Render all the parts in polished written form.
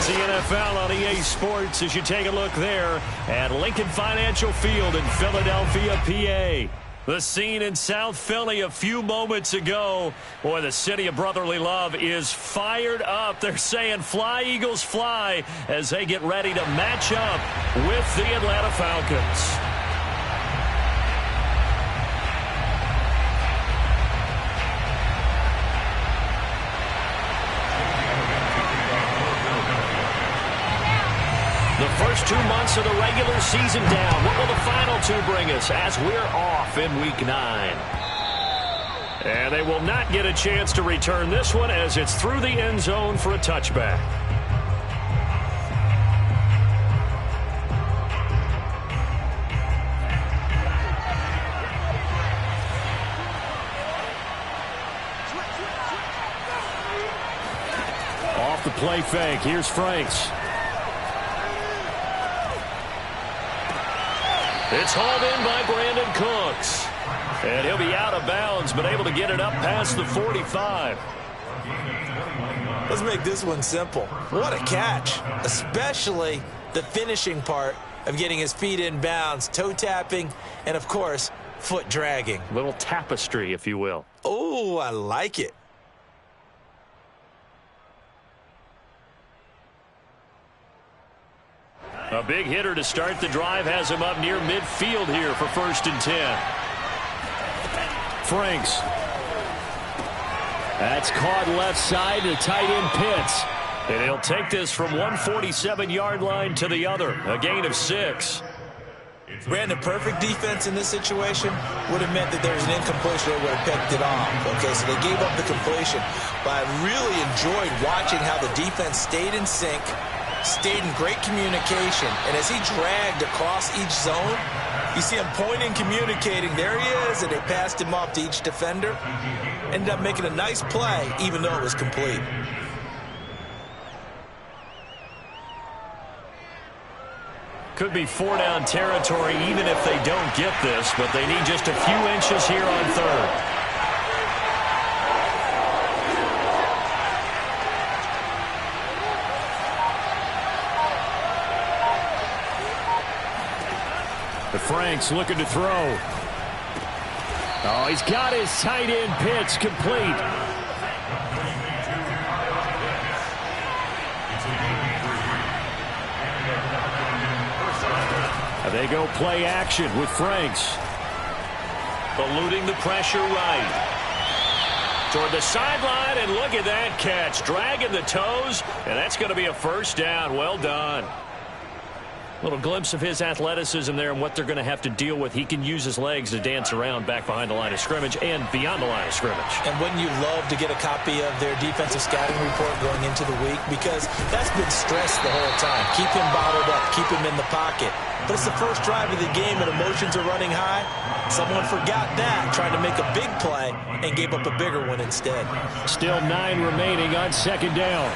It's the NFL on EA Sports as you take a look there at Lincoln Financial Field in Philadelphia, PA. The scene in South Philly a few moments ago. Boy, the city of brotherly love is fired up. They're saying fly, Eagles, fly as they get ready to match up with the Atlanta Falcons. The first 2 months of the regular season down. What will the final two bring us as we're off in Week 9? And they will not get a chance to return this one as it's through the end zone for a touchback. Off the play fake. Here's Franks. It's hauled in by Brandon Cooks. And he'll be out of bounds, but able to get it up past the 45. Let's make this one simple. What a catch, especially the finishing part of getting his feet in bounds, toe tapping, and, of course, foot dragging. Little tapestry, if you will. Oh, I like it. A big hitter to start the drive has him up near midfield here for 1st and 10. Franks. That's caught left side to tight end Pitts. And he'll take this from 147-yard line to the other. A gain of 6. Brandon, perfect defense in this situation would have meant that there was an incompletion. They would have picked it off. Okay, so they gave up the completion. But I really enjoyed watching how the defense stayed in sync, stayed in great communication, and as he dragged across each zone, you see him pointing, communicating, there he is, and they passed him off to each defender. Ended up making a nice play, even though it was complete. Could be 4-down territory even if they don't get this, but they need just a few inches here on 3rd. Franks looking to throw. Oh, he's got his tight end Pitts complete. They go play action with Franks. Eluding the pressure right. Toward the sideline, and look at that catch. Dragging the toes, and that's going to be a 1st down. Well done. Little glimpse of his athleticism there and what they're going to have to deal with. He can use his legs to dance around back behind the line of scrimmage and beyond the line of scrimmage. And wouldn't you love to get a copy of their defensive scouting report going into the week? Because that's been stressed the whole time. Keep him bottled up. Keep him in the pocket. But it's the first drive of the game and emotions are running high. Someone forgot that, trying to make a big play and gave up a bigger one instead. Still 9 remaining on 2nd down.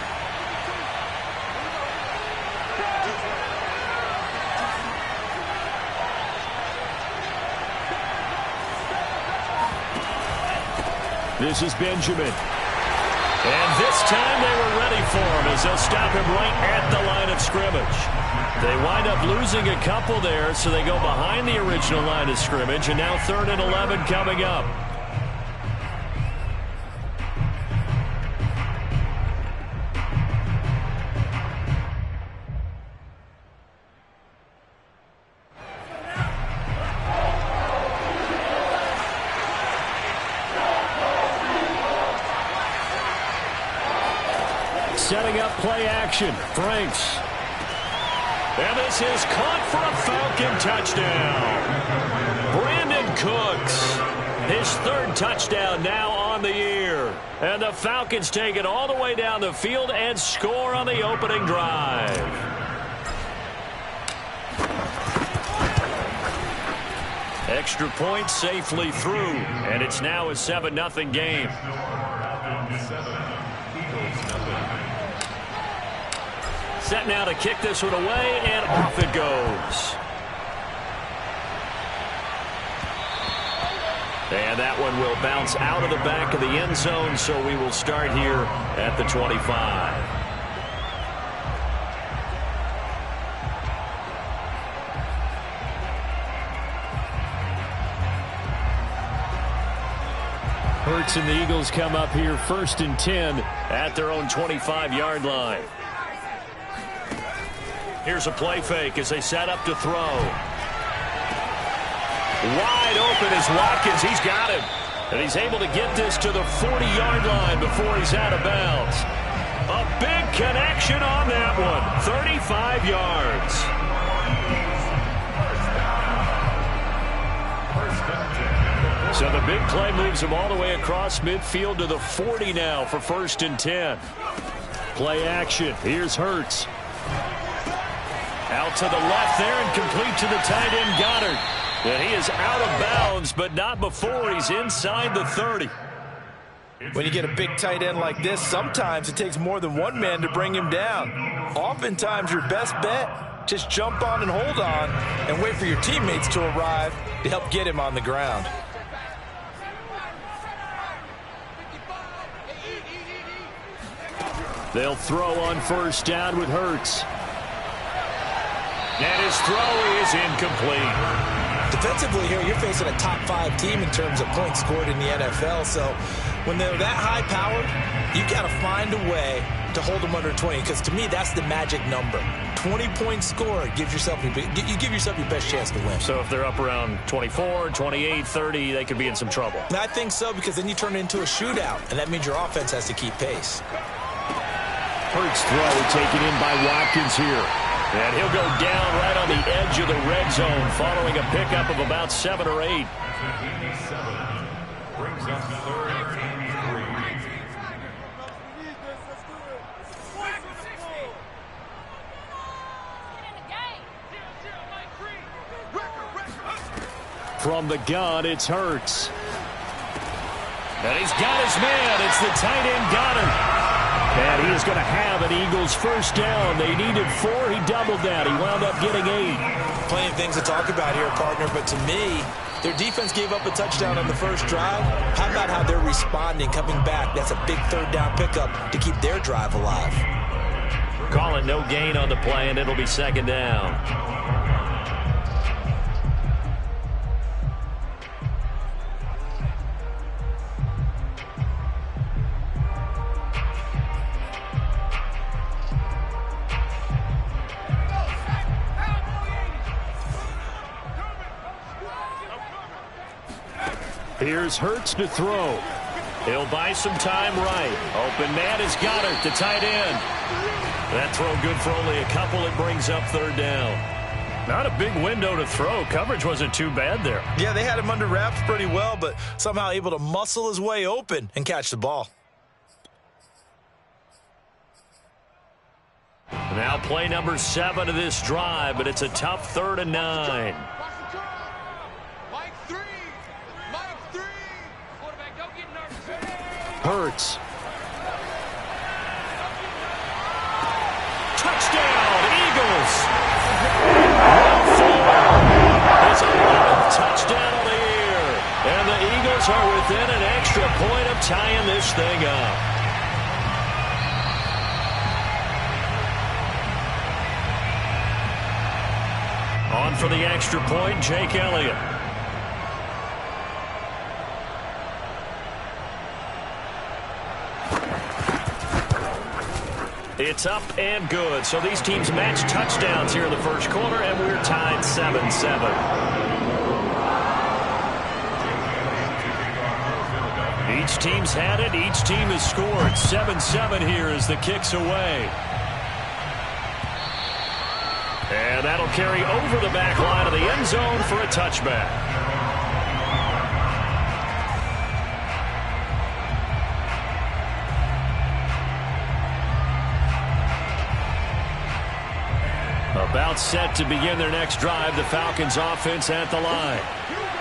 This is Benjamin. And this time they were ready for him as they'll stop him right at the line of scrimmage. They wind up losing a couple there, so they go behind the original line of scrimmage, and now 3rd and 11 coming up. Setting up play action. Franks. And this is caught for a Falcon touchdown. Brandon Cooks. His 3rd touchdown now on the year. And the Falcons take it all the way down the field and score on the opening drive. Extra point safely through. And it's now a 7-0 game. Set now to kick this one away, and off it goes. And that one will bounce out of the back of the end zone, so we will start here at the 25. Hurts and the Eagles come up here 1st and 10 at their own 25-yard line. Here's a play fake as they set up to throw. Wide open is Watkins. He's got him. And he's able to get this to the 40-yard line before he's out of bounds. A big connection on that one. 35 yards. So the big play moves him all the way across midfield to the 40 now for 1st and 10. Play action. Here's Hurts. Out to the left there and complete to the tight end Goddard. And he is out of bounds, but not before he's inside the 30. When you get a big tight end like this, sometimes it takes more than one man to bring him down. Oftentimes your best bet, just jump on and hold on and wait for your teammates to arrive to help get him on the ground. They'll throw on 1st down with Hurts. And his throw is incomplete. Defensively here, you're facing a top 5 team in terms of points scored in the NFL. So when they're that high powered, you've got to find a way to hold them under 20. Because to me, that's the magic number. 20 points scored gives yourself you give yourself your best chance to win. So if they're up around 24, 28, 30, they could be in some trouble. And I think so, because then you turn it into a shootout, and that means your offense has to keep pace. Hurts throw taken in by Watkins here. And he'll go down right on the edge of the red zone following a pickup of about 7 or 8. Brings up 3rd and 3. From the gun, it's Hurts. And he's got his man. It's the tight end Goddard. And he is going to have an Eagles 1st down. They needed 4. He doubled that. He wound up getting 8. Plenty of things to talk about here, partner, but to me, their defense gave up a touchdown on the first drive. How about how they're responding, coming back? That's a big 3rd down pickup to keep their drive alive. Call it no gain on the play, and it'll be 2nd down. Here's Hurts to throw. He'll buy some time right. Open man has got it, the tight end. That throw good for only a couple. It brings up 3rd down. Not a big window to throw. Coverage wasn't too bad there. Yeah, they had him under wraps pretty well, but somehow able to muscle his way open and catch the ball. Now play number 7 of this drive, but it's a tough 3rd and 9. Hurts. Touchdown, Eagles. It's a 11th touchdown of the year. And the Eagles are within an extra point of tying this thing up. On for the extra point, Jake Elliott. It's up and good. So these teams match touchdowns here in the first quarter, and we're tied 7-7. Each team's had it. Each team has scored. 7-7 here as the kick's away. And that'll carry over the back line of the end zone for a touchback. About set to begin their next drive, the Falcons offense at the line.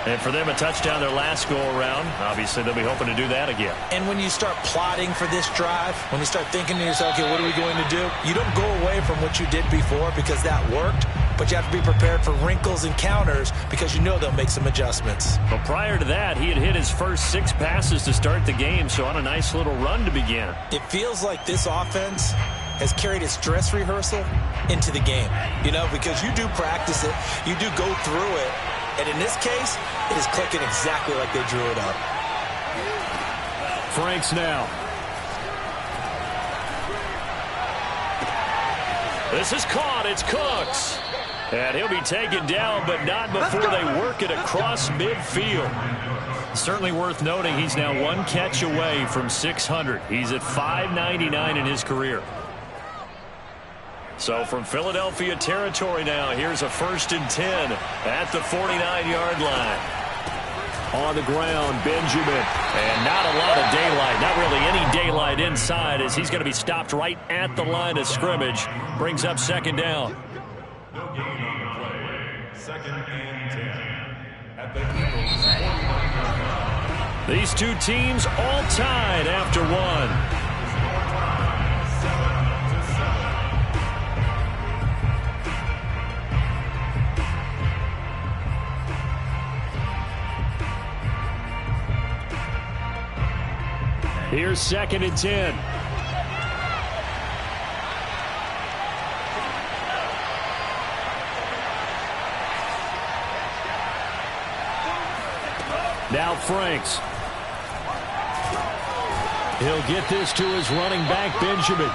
And for them, a touchdown their last go-around. Obviously, they'll be hoping to do that again. And when you start plotting for this drive, when you start thinking to yourself, okay, what are we going to do? You don't go away from what you did before because that worked, but you have to be prepared for wrinkles and counters because you know they'll make some adjustments. Well, prior to that, he had hit his first 6 passes to start the game, so on a nice little run to begin. It feels like this offense has carried its dress rehearsal into the game, you know, because you do practice it, you do go through it, and in this case, it is clicking exactly like they drew it up. Franks now. This is caught. It's Cooks. And he'll be taken down, but not before they work it across midfield. Certainly worth noting he's now one catch away from 600. He's at 599 in his career. So from Philadelphia territory now, here's a 1st and 10 at the 49-yard line. On the ground, Benjamin. And not a lot of daylight. Not really any daylight inside as he's going to be stopped right at the line of scrimmage. Brings up 2nd down. No gain on the play. 2nd and 10 at the Eagles' 49-yard line. These two teams all tied after one. Here's 2nd and 10. Now Franks. He'll get this to his running back, Benjamin.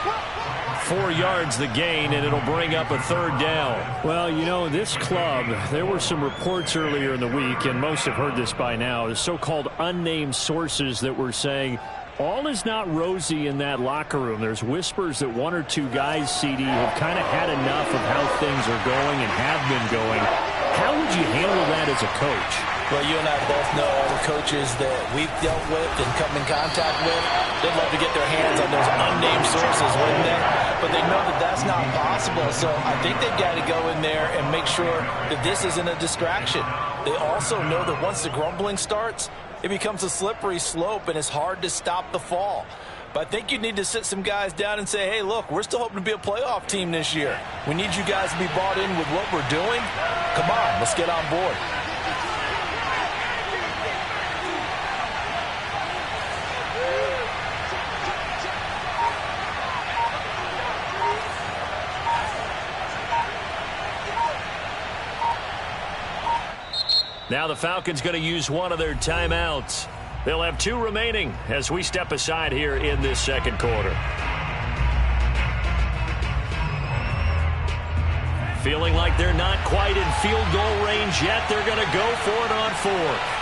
4 yards the gain, and it'll bring up a 3rd down. Well, you know, this club, there were some reports earlier in the week, and most have heard this by now, the so-called unnamed sources that were saying all is not rosy in that locker room. There's whispers that 1 or 2 guys, CD, have kind of had enough of how things are going and have been going. How would you handle that as a coach? Well, you and I both know all the coaches that we've dealt with and come in contact with. They'd love to get their hands on those unnamed sources, wouldn't they? But they know that that's not possible. So I think they've got to go in there and make sure that this isn't a distraction. They also know that once the grumbling starts, it becomes a slippery slope, and it's hard to stop the fall. But I think you need to sit some guys down and say, hey, look, we're still hoping to be a playoff team this year. We need you guys to be bought in with what we're doing. Come on, let's get on board. Now the Falcons going to use one of their timeouts. They'll have 2 remaining as we step aside here in this 2nd quarter. Feeling like they're not quite in field goal range yet. They're going to go for it on 4th.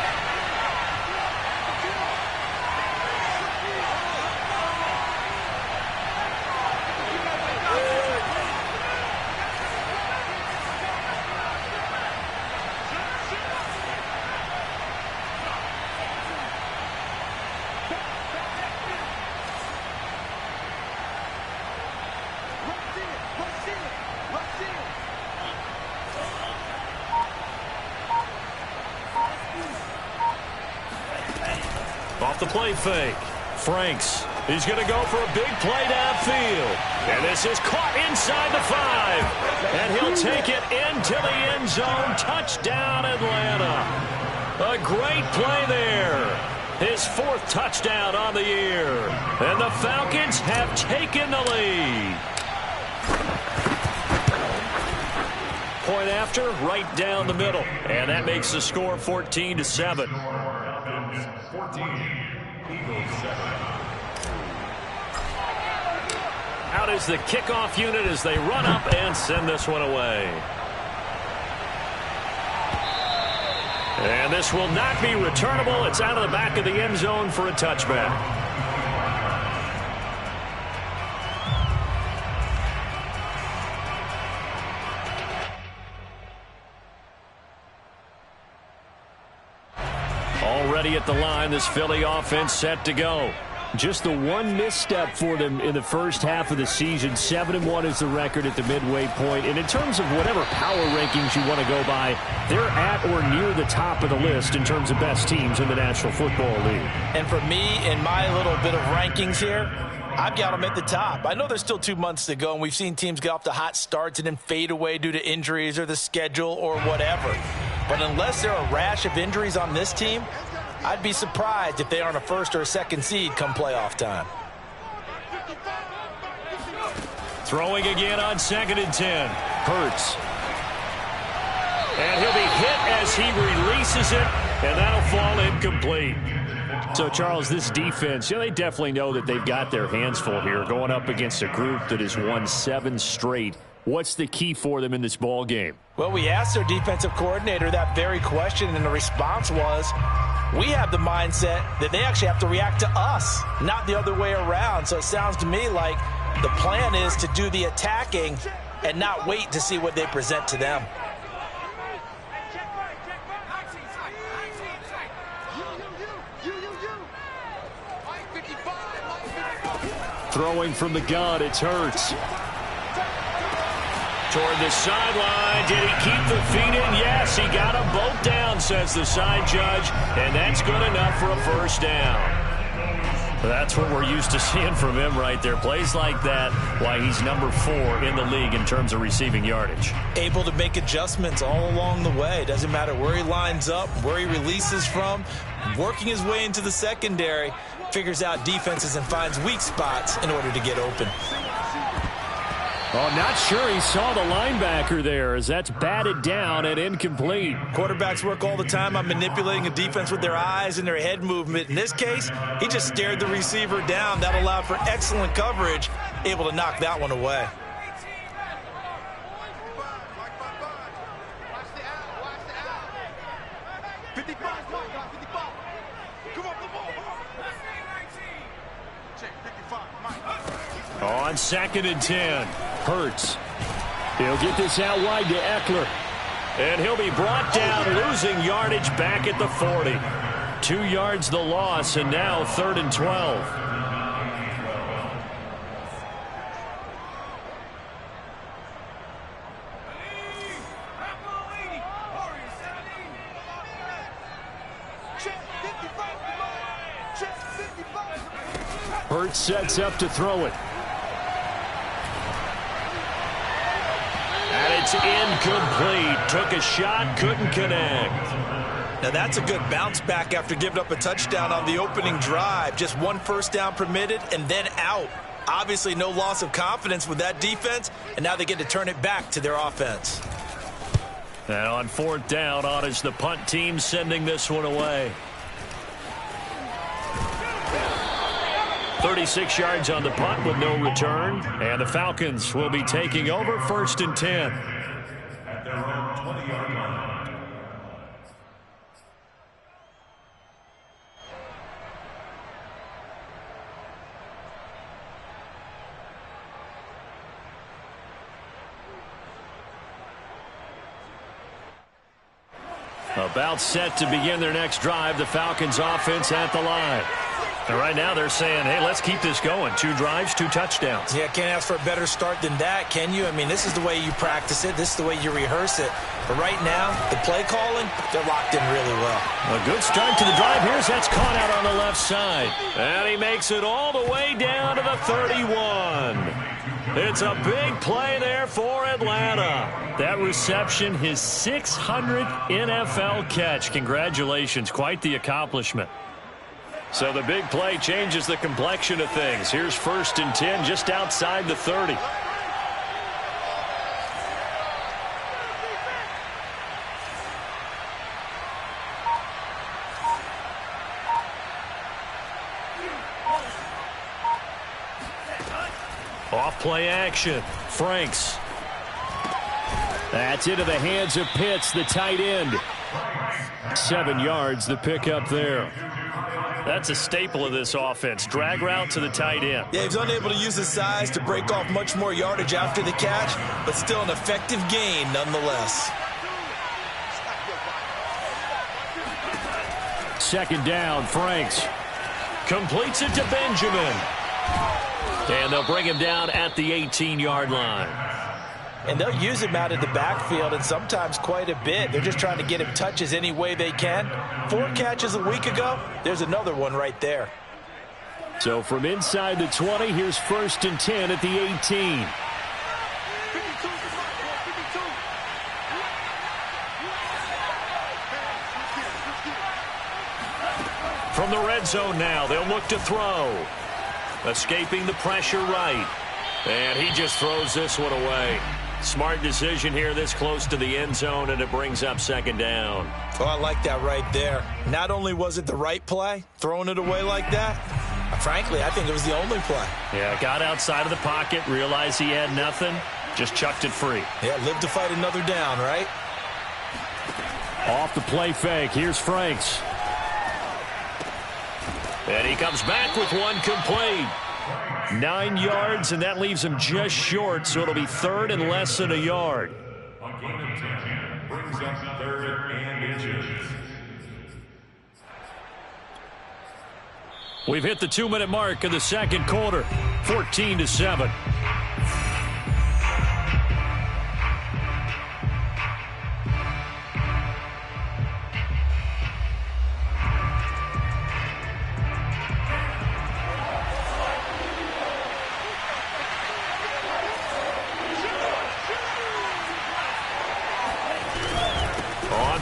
Off the play fake. Franks. He's going to go for a big play downfield. And this is caught inside the 5. And he'll take it into the end zone. Touchdown, Atlanta. A great play there. His 4th touchdown on the year. And the Falcons have taken the lead. Point after, right down the middle. And that makes the score 14-7. 14, Eagles 7. Out is the kickoff unit as they run up and send this one away. And this will not be returnable. It's out of the back of the end zone for a touchback. Already at the line, this Philly offense set to go. Just the one misstep for them in the first half of the season. 7-1 is the record at the midway point. And in terms of whatever power rankings you want to go by, they're at or near the top of the list in terms of best teams in the National Football League. And for me, in my little bit of rankings here, I've got them at the top. I know there's still 2 months to go, and we've seen teams get off to hot starts and then fade away due to injuries or the schedule or whatever. But unless there are a rash of injuries on this team, I'd be surprised if they aren't a 1st or a 2nd seed come playoff time. Throwing again on 2nd and 10. Hurts. And he'll be hit as he releases it, and that'll fall incomplete. So, Charles, this defense, they definitely know that they've got their hands full here going up against a group that has won 7 straight. What's the key for them in this ball game? Well, we asked their defensive coordinator that very question, and the response was, we have the mindset that they actually have to react to us, not the other way around. So it sounds to me like the plan is to do the attacking and not wait to see what they present to them. Throwing from the gun, it's Hurts. Toward the sideline. Did he keep the feet in? Yes, he got them both down, says the side judge. And that's good enough for a first down. That's what we're used to seeing from him right there. Plays like that, why he's number 4 in the league in terms of receiving yardage. Able to make adjustments all along the way. Doesn't matter where he lines up, where he releases from. Working his way into the secondary. Figures out defenses and finds weak spots in order to get open. Oh, not sure he saw the linebacker there as that's batted down and incomplete. Quarterbacks work all the time on manipulating a defense with their eyes and their head movement. In this case, he just stared the receiver down. That allowed for excellent coverage, able to knock that one away. On 2nd and 10, Hurts. He'll get this out wide to Eckler. And he'll be brought down, losing yardage back at the 40. 2 yards the loss, and now 3rd and 12. Hurts sets up to throw it. And it's incomplete. Took a shot, couldn't connect. Now that's a good bounce back after giving up a touchdown on the opening drive. Just 1 first down permitted and then out. Obviously no loss of confidence with that defense, and now they get to turn it back to their offense. And on 4th down, on is the punt team sending this one away. 36 yards on the punt with no return. And the Falcons will be taking over 1st and 10. At their own 20-yard line. About set to begin their next drive. The Falcons offense at the line. And right now they're saying, hey, let's keep this going. 2 drives, 2 touchdowns. Yeah, can't ask for a better start than that, can you? I mean, this is the way you practice it. This is the way you rehearse it. But right now, the play calling, they're locked in really well. A good start to the drive. Here's that's caught out on the left side. And he makes it all the way down to the 31. It's a big play there for Atlanta. That reception, his 600th NFL catch. Congratulations. Quite the accomplishment. So the big play changes the complexion of things. Here's 1st and 10 just outside the 30. Off play action. Franks. That's into the hands of Pitts, the tight end. 7 yards, the pickup there. That's a staple of this offense. Drag route to the tight end. Yeah, he's unable to use his size to break off much more yardage after the catch, but still an effective gain nonetheless. 2nd down, Franks. Completes it to Benjamin. And they'll bring him down at the 18-yard line. And they'll use him out of the backfield, and sometimes quite a bit. They're just trying to get him touches any way they can. 4 catches a week ago, there's another one right there. So from inside the 20, here's 1st and 10 at the 18. From the red zone now, they'll look to throw. Escaping the pressure right. And he just throws this one away. Smart decision here this close to the end zone, and it brings up second down. Oh, I like that right there. Not only was it the right play, throwing it away like that, frankly, I think it was the only play. Yeah, got outside of the pocket, realized he had nothing, just chucked it free. Yeah, live to fight another down, right? Off the play fake, here's Franks. And he comes back with one complete. 9 yards, and that leaves him just short, so it'll be third and less than a yard. On gain of 10, brings up third and inches. We've hit the 2-minute mark of the second quarter, 14-7.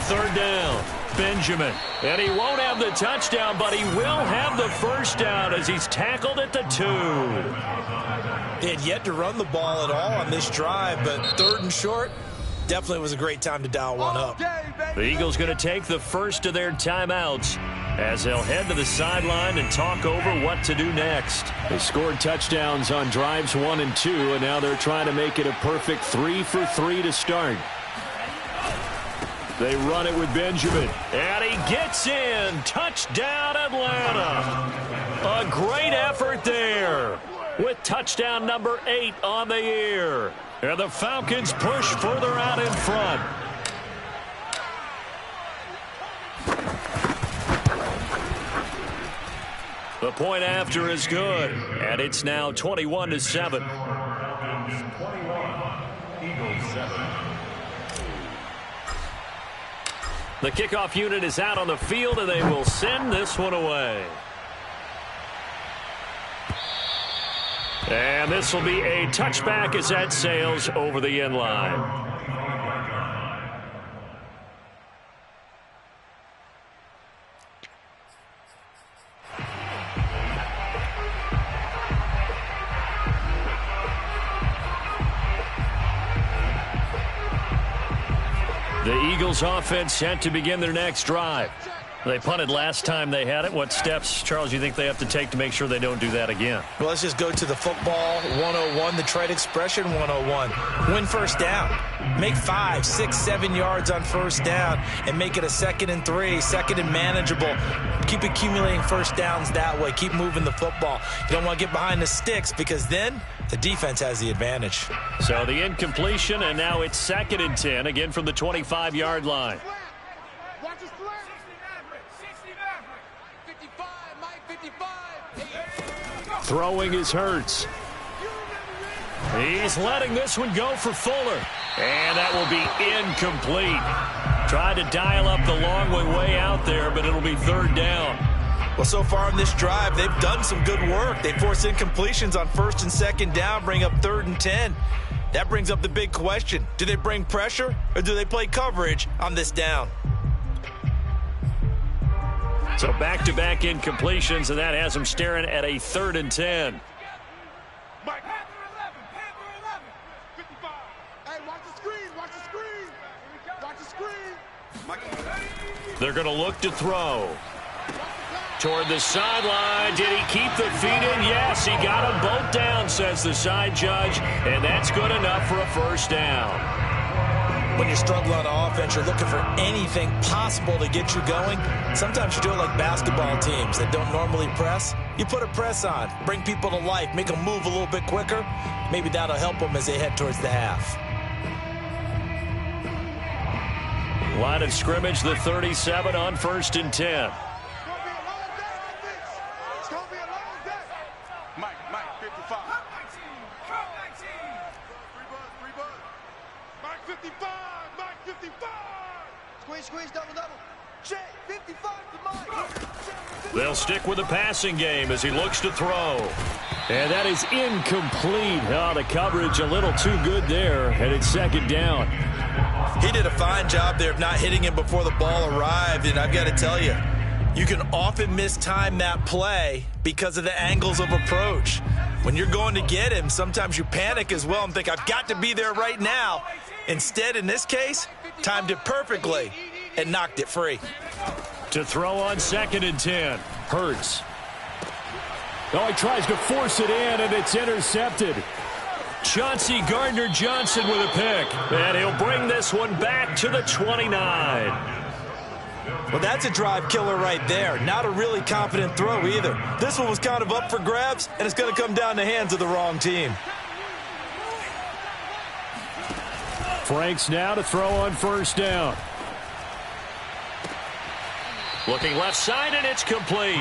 Third down, Benjamin. And he won't have the touchdown, but he will have the first down as he's tackled at the 2. They had yet to run the ball at all on this drive, but third and short, definitely was a great time to dial one up. The Eagles going to take the first of their timeouts as they'll head to the sideline and talk over what to do next. They scored touchdowns on drives 1 and 2, and now they're trying to make it a perfect 3 for 3 to start. They run it with Benjamin, and he gets in. Touchdown, Atlanta. A great effort there with touchdown number 8 on the year. And the Falcons push further out in front. The point after is good, and it's now 21-7. Falcons 21, Eagles 7. The kickoff unit is out on the field, and they will send this one away. And this will be a touchback as that sails over the end line. The Eagles offense set to begin their next drive. They punted last time they had it. What steps, Charles, you think they have to take to make sure they don't do that again? Well, let's just go to the football 101, the trade expression 101. Win first down. Make 5, 6, 7 yards on first down and make it a 2nd and 3, 2nd and manageable. Keep accumulating first downs that way. Keep moving the football. You don't want to get behind the sticks because then the defense has the advantage. So the incompletion, and now it's 2nd and 10, again from the 25-yard line. Throwing is Hurts. He's letting this one go for Fuller. And that will be incomplete. Tried to dial up the long way out there, but it'll be 3rd down. Well, so far in this drive, they've done some good work. They force incompletions on 1st and 2nd down, bring up 3rd and 10. That brings up the big question. Do they bring pressure or do they play coverage on this down? So back-to-back incompletions, and that has them staring at a 3rd and 10. Mike, Panther 11, 55. Hey, watch the screen, watch the screen. Watch the screen. They're going to look to throw. Toward the sideline. Did he keep the feet in? Yes, he got them both down, says the side judge, and that's good enough for a first down. When you're struggling on offense, you're looking for anything possible to get you going. Sometimes you do it like basketball teams that don't normally press. You put a press on, bring people to life, make them move a little bit quicker. Maybe that'll help them as they head towards the half. Line of scrimmage, the 37 on 1st and 10. It's going to be a long day. Mike, 55. Free buzz. Mike, 55. Squeeze, double. Jay, 55 to Mike. They'll stick with the passing game as he looks to throw. And that is incomplete. Oh, the coverage a little too good there, and it's 2nd down. He did a fine job there of not hitting him before the ball arrived, and I've got to tell you, You can often mistime that play because of the angles of approach. When you're going to get him, sometimes you panic as well and think, I've got to be there right now. Instead, in this case, timed it perfectly and knocked it free. To throw on 2nd and 10. Hurts. Oh, he tries to force it in, and it's intercepted. Chauncey Gardner-Johnson with a pick. And he'll bring this one back to the 29. Well, that's a drive killer right there. Not a really confident throw either. This one was kind of up for grabs, and it's going to come down the hands of the wrong team. Franks now to throw on 1st down. Looking left side, and it's complete.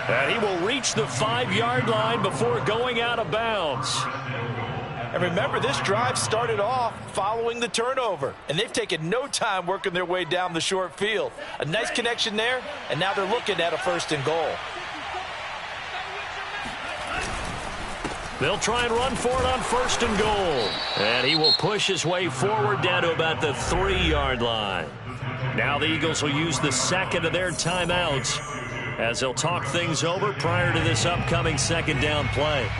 And he will reach the 5-yard line before going out of bounds. And remember, this drive started off following the turnover, and they've taken no time working their way down the short field. A nice connection there, and now they're looking at a 1st and goal. They'll try and run for it on 1st and goal. And he will push his way forward down to about the 3-yard line. Now the Eagles will use the 2nd of their timeouts as they'll talk things over prior to this upcoming 2nd down play.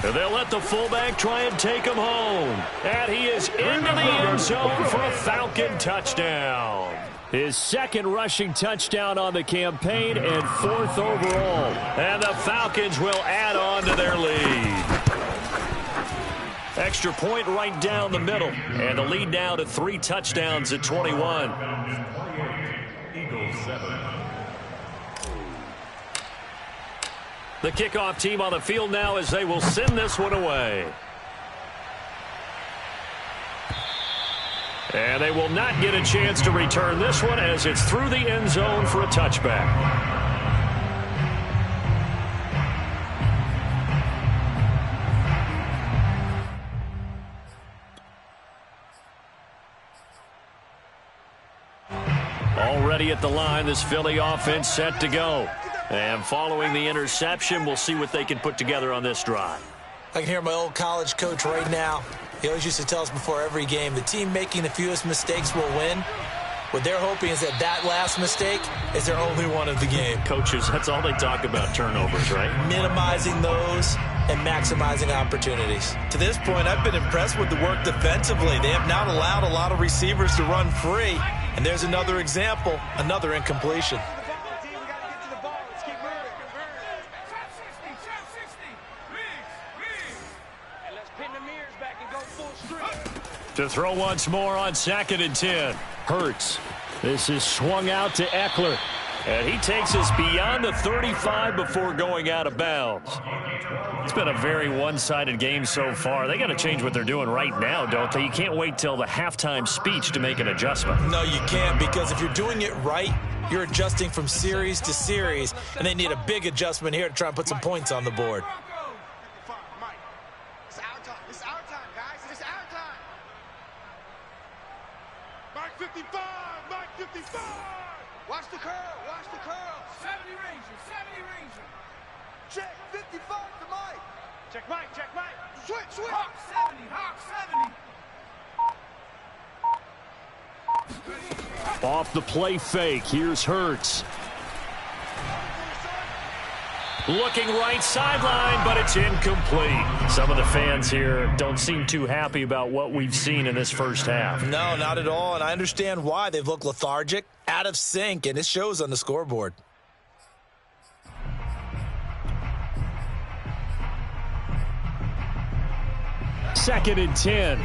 And they'll let the fullback try and take him home. And he is into the end zone for a Falcon touchdown. His 2nd rushing touchdown on the campaign and 4th overall. And the Falcons will add on to their lead. Extra point right down the middle. And the lead now to 3 touchdowns at 21. Eagles 7. The kickoff team on the field now as they will send this one away. And they will not get a chance to return this one as it's through the end zone for a touchback. Already at the line, this Philly offense set to go. And following the interception, we'll see what they can put together on this drive. I can hear my old college coach right now. He always used to tell us before every game, the team making the fewest mistakes will win. What they're hoping is that last mistake is their only one of the game. Coaches, that's all they talk about, turnovers, right? Minimizing those and maximizing opportunities. To this point, I've been impressed with the work defensively. They have not allowed a lot of receivers to run free. And there's another example, another incompletion. To throw once more on 2nd and 10. Hurts. This is swung out to Eckler. And he takes us beyond the 35 before going out of bounds. It's been a very one-sided game so far. They got to change what they're doing right now, don't they? You can't wait till the halftime speech to make an adjustment. No, you can't, because if you're doing it right, you're adjusting from series to series, and they need a big adjustment here to try and put some points on the board. It's our time. It's our time, guys. It's our time. Mike 55. Mike 55. Watch the curl. Watch the curl. 70 Ranger. 70 Ranger. Check 55 to Mike. Check Mike. Check Mike. Switch. Switch. Hawk 70. Hawk 70. Off the play fake. Here's Hurts. Looking right sideline, but it's incomplete. Some of the fans here don't seem too happy about what we've seen in this first half. No, not at all, and I understand why. They've looked lethargic, out of sync, and it shows on the scoreboard. Second and 10.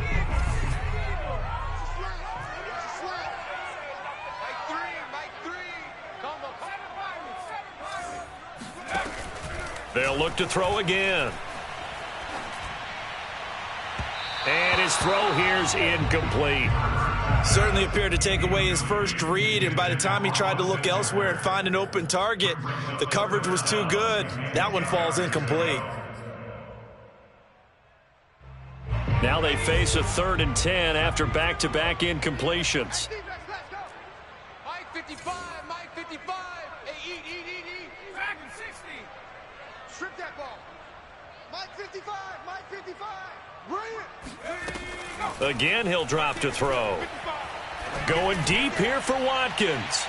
They'll look to throw again. And his throw here's incomplete. Certainly appeared to take away his first read, and by the time he tried to look elsewhere and find an open target, the coverage was too good. That one falls incomplete. Now they face a 3rd and 10 after back-to-back incompletions. Mike 55. Mike 55. Hey, eat. Back in 60. Strip that ball. Mike 55. Mike 55. Bring it. Again, he'll drop to throw. Going deep here for Watkins.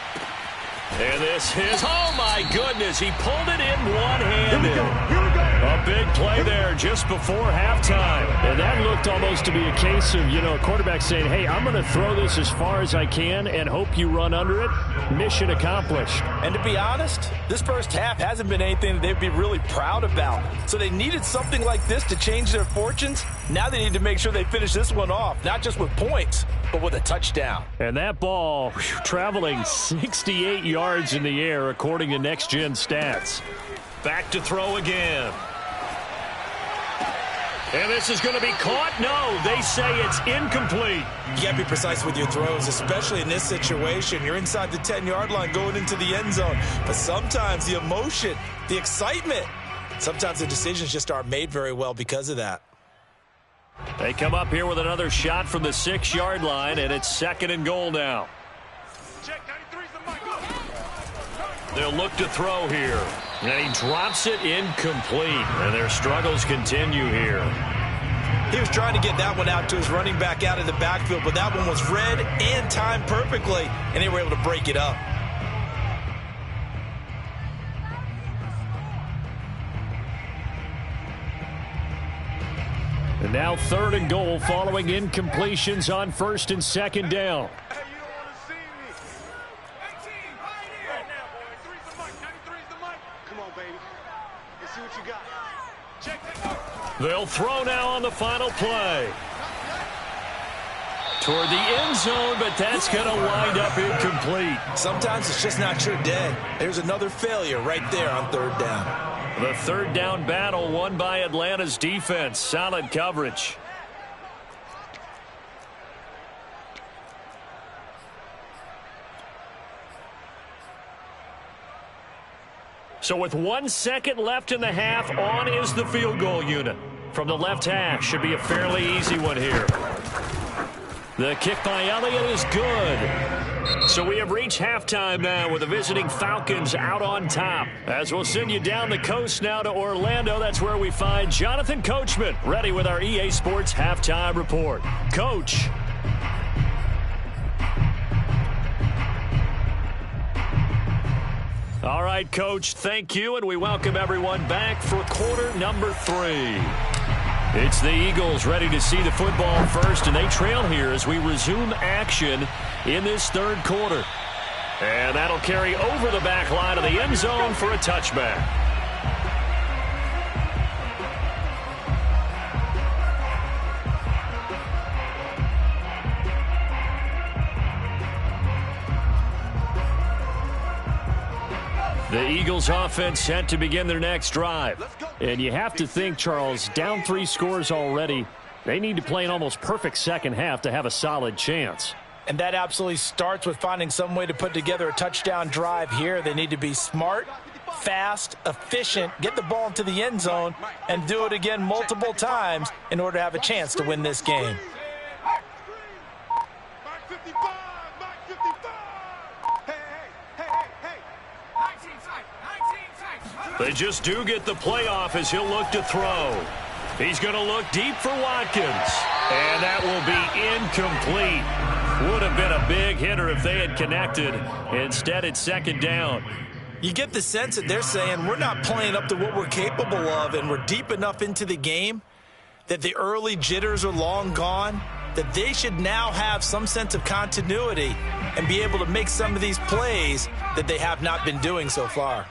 And this is, oh my goodness, he pulled it in one-handed. A big play there just before halftime. And that looked almost to be a case of, a quarterback saying, hey, I'm going to throw this as far as I can and hope you run under it. Mission accomplished. And to be honest, this first half hasn't been anything that they'd be really proud about. So they needed something like this to change their fortunes. Now they need to make sure they finish this one off, not just with points, but with a touchdown. And that ball traveling 68 yards in the air, according to Next Gen Stats. Back to throw again. And this is going to be caught? No, they say it's incomplete. You got to be precise with your throws, especially in this situation. You're inside the 10-yard line going into the end zone. But sometimes the emotion, the excitement, sometimes the decisions just aren't made very well because of that. They come up here with another shot from the 6-yard line, and it's 2nd and goal now. They'll look to throw here. And he drops it incomplete. And their struggles continue here. He was trying to get that one out to his running back out of the backfield, but that one was read and timed perfectly, and they were able to break it up. And now 3rd and goal following incompletions on 1st and 2nd down. They'll throw now on the final play. Toward the end zone, but that's going to wind up incomplete. Sometimes it's just not your day. There's another failure right there on 3rd down. The 3rd down battle won by Atlanta's defense. Solid coverage. So with 1 second left in the half, on is the field goal unit. From the left hash, should be a fairly easy one here. The kick by Elliott is good. So we have reached halftime now with the visiting Falcons out on top. As we'll send you down the coast now to Orlando, that's where we find Jonathan Coachman, ready with our EA Sports halftime report. Coach. All right, Coach, thank you, and we welcome everyone back for quarter number 3. It's the Eagles ready to see the football first, and they trail here as we resume action in this 3rd quarter. And that'll carry over the back line of the end zone for a touchback. The Eagles offense set to begin their next drive. And you have to think, Charles, down 3 scores already. They need to play an almost perfect second half to have a solid chance. And that absolutely starts with finding some way to put together a touchdown drive here. They need to be smart, fast, efficient, get the ball into the end zone, and do it again multiple times in order to have a chance to win this game. They just do get the playoff as he'll look to throw. He's going to look deep for Watkins. And that will be incomplete. Would have been a big hitter if they had connected. Instead, it's 2nd down. You get the sense that they're saying we're not playing up to what we're capable of, and we're deep enough into the game that the early jitters are long gone, that they should now have some sense of continuity and be able to make some of these plays that they have not been doing so far.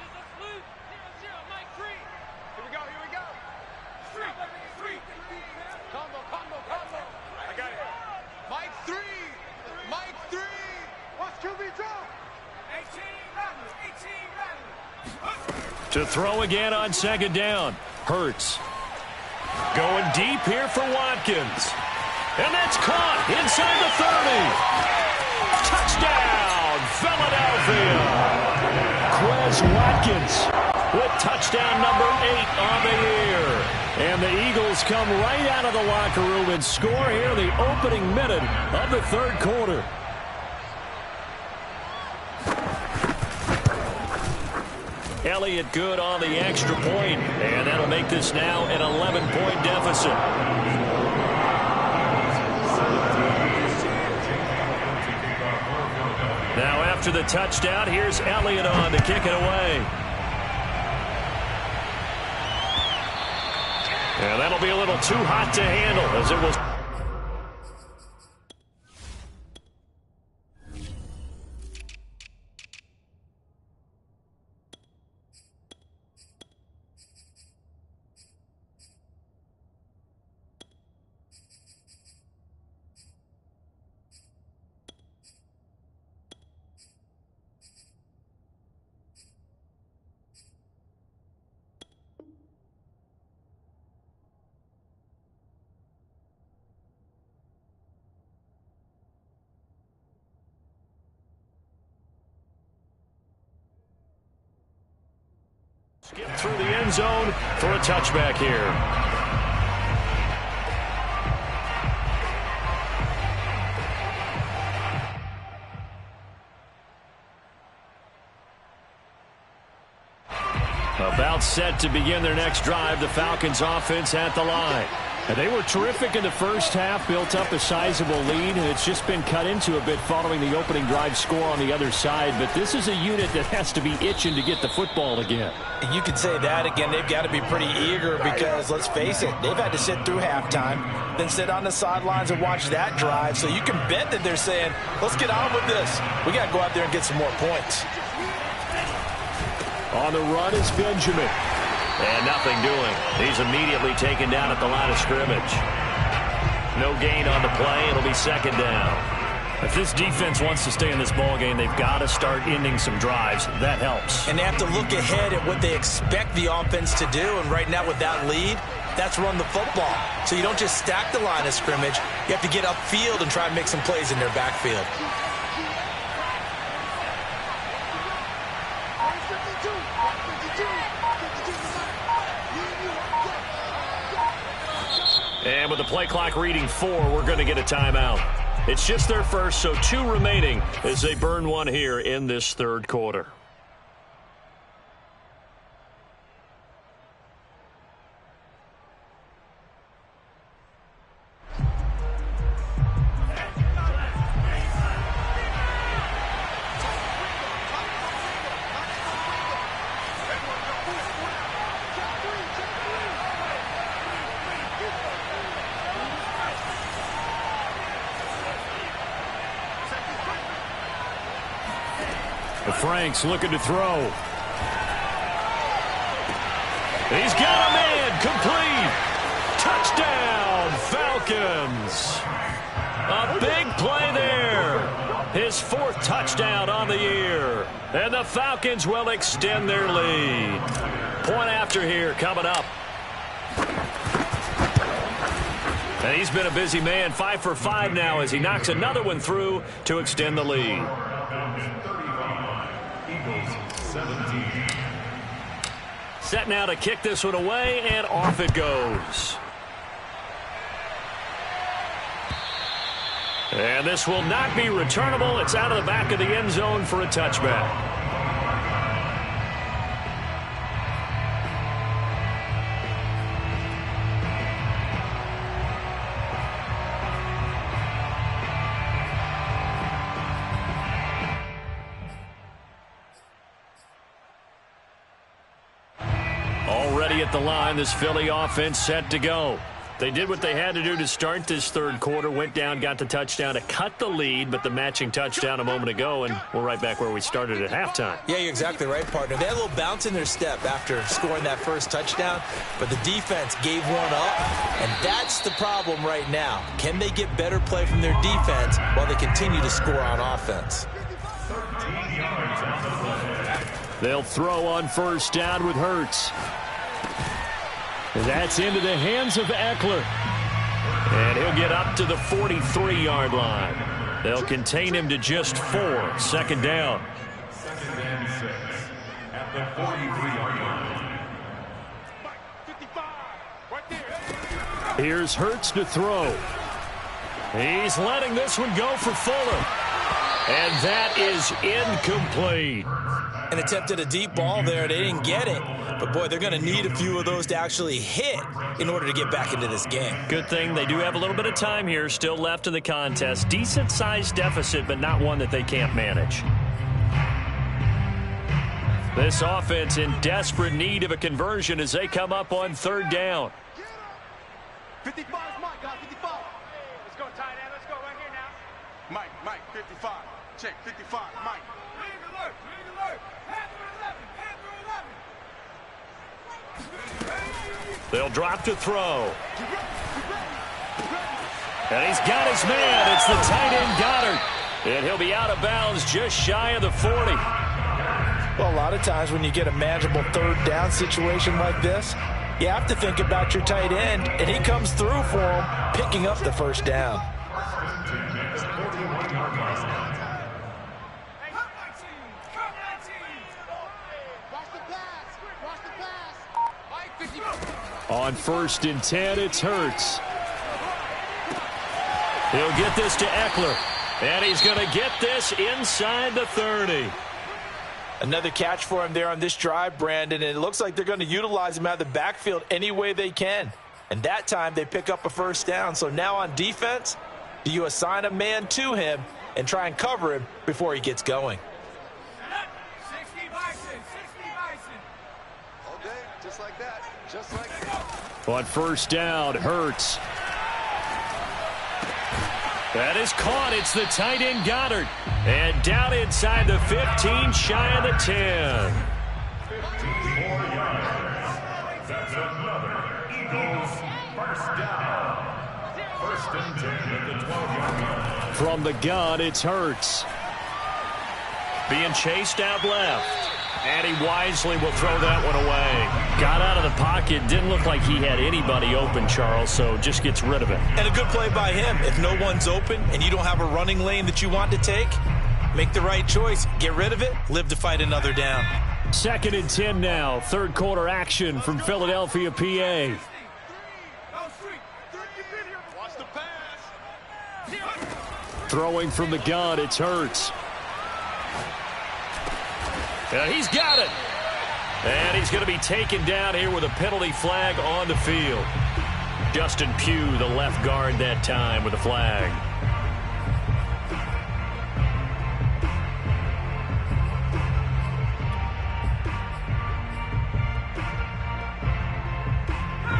To throw again on 2nd down. Hurts. Going deep here for Watkins. And that's caught inside the 30. Touchdown, Philadelphia. Quez Watkins with touchdown number 8 on the year. And the Eagles come right out of the locker room and score here the opening minute of the 3rd quarter. Elliott good on the extra point, and that'll make this now an 11-point deficit. Now after the touchdown, here's Elliott on to kick it away. And that'll be a little too hot to handle as it will. Skip through the end zone for a touchback here. About set to begin their next drive, the Falcons offense at the line. And they were terrific in the first half, built up a sizable lead, and it's just been cut into a bit following the opening drive score on the other side. But this is a unit that has to be itching to get the football again. And you can say that again. They've got to be pretty eager because, let's face it, they've had to sit through halftime, then sit on the sidelines and watch that drive. So you can bet that they're saying, let's get on with this. We got to go out there and get some more points. On the run is Benjamin. And nothing doing. He's immediately taken down at the line of scrimmage. No gain on the play. It'll be second down. If this defense wants to stay in this ball game, they've got to start ending some drives. That helps. And they have to look ahead at what they expect the offense to do. And right now with that lead, that's run the football. So you don't just stack the line of scrimmage. You have to get upfield and try and make some plays in their backfield. And with the play clock reading 4, we're going to get a timeout. It's just their first, so 2 remaining as they burn one here in this third quarter. Franks looking to throw. He's got a man, complete. Touchdown, Falcons. A big play there. His 4th touchdown on the year. And the Falcons will extend their lead. Point after here coming up. And he's been a busy man, 5 for 5 now as he knocks another one through to extend the lead. 17. Set now to kick this one away, and off it goes. And this will not be returnable. It's out of the back of the end zone for a touchback. Already at the line, this Philly offense set to go. They did what they had to do to start this third quarter, went down, got the touchdown to cut the lead, but the matching touchdown a moment ago, and we're right back where we started at halftime. Yeah, you're exactly right, partner. They had a little bounce in their step after scoring that first touchdown, but the defense gave one up, and that's the problem right now. Can they get better play from their defense while they continue to score on offense? They'll throw on first down with Hurts. And that's into the hands of Eckler. And he'll get up to the 43-yard line. They'll contain him to just 4. Second down. Second and 6 at the 43-yard line. Here's Hurts to throw. He's letting this one go for Fuller. And that is incomplete. And attempted a deep ball there. They didn't get it. But, boy, they're going to need a few of those to actually hit in order to get back into this game. Good thing they do have a little bit of time here still left in the contest. Decent-sized deficit, but not one that they can't manage. This offense in desperate need of a conversion as they come up on third down. 55 is Mike, guys, 55. Let's go, tight end. Let's go right here now. Mike, 55. Check, 55, Mike. Lead alert, Panther 11. They'll drop to throw. And he's got his man. It's the tight end Goddard. And he'll be out of bounds just shy of the 40. Well, a lot of times when you get a manageable third down situation like this, you have to think about your tight end, and he comes through for him, picking up the first down. On 1st and 10, it's Hurts. He'll get this to Eckler. And he's going to get this inside the 30. Another catch for him there on this drive, Brandon, and it looks like they're going to utilize him out of the backfield any way they can. And that time they pick up a first down. So now on defense, do you assign a man to him and try and cover him before he gets going? 60 Bison. All day, just like that. Just like that. On 1st down, Hurts. That is caught. It's the tight end Goddard. And down inside the 15, shy of the 10. 54 yards. That's another Eagles first down. 1st and 10 at the 12-yard line. From the gun, it's Hurts. Being chased out left. And he wisely will throw that one away. Got out of the pocket. Didn't look like he had anybody open, Charles, so just gets rid of it. And a good play by him. If no one's open and you don't have a running lane that you want to take, make the right choice. Get rid of it. Live to fight another down. 2nd and 10 now. 3rd quarter action from Philadelphia, PA. Throwing from the gun, it's Hurts. He's got it. And he's going to be taken down here with a penalty flag on the field. Justin Pugh, the left guard that time with a flag.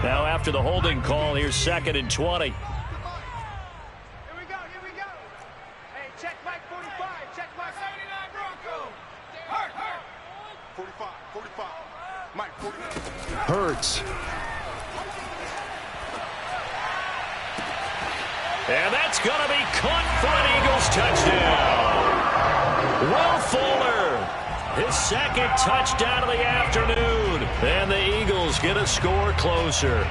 Now after the holding call, here's 2nd and 20. Here we go. Hey, check Mike 45. Check Mike 79 Bronco. Hurt. 45. Mike 45. Hurts. And that's going to be caught for an Eagles touchdown. Will Fuller, his 2nd touchdown of the afternoon. And the Eagles get a score closer.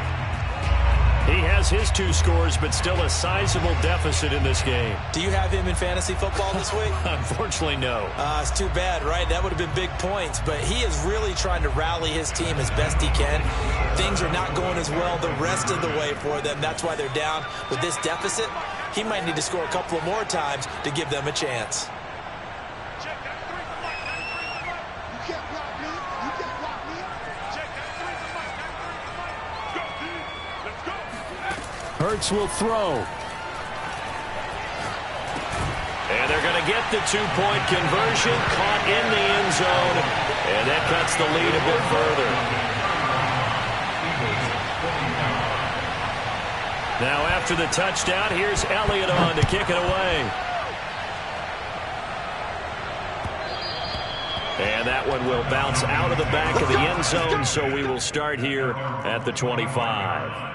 He has his 2 scores, but still a sizable deficit in this game. Do you have him in fantasy football this week? Unfortunately, no. It's too bad, right? That would have been big points, but he is really trying to rally his team as best he can. Things are not going as well the rest of the way for them. That's why they're down with this deficit. He might need to score a couple of more times to give them a chance. Hurts will throw. And they're going to get the 2-point conversion, caught in the end zone, and that cuts the lead a bit further. Now after the touchdown, here's Elliott on to kick it away. And that one will bounce out of the back of the end zone, so we will start here at the 25.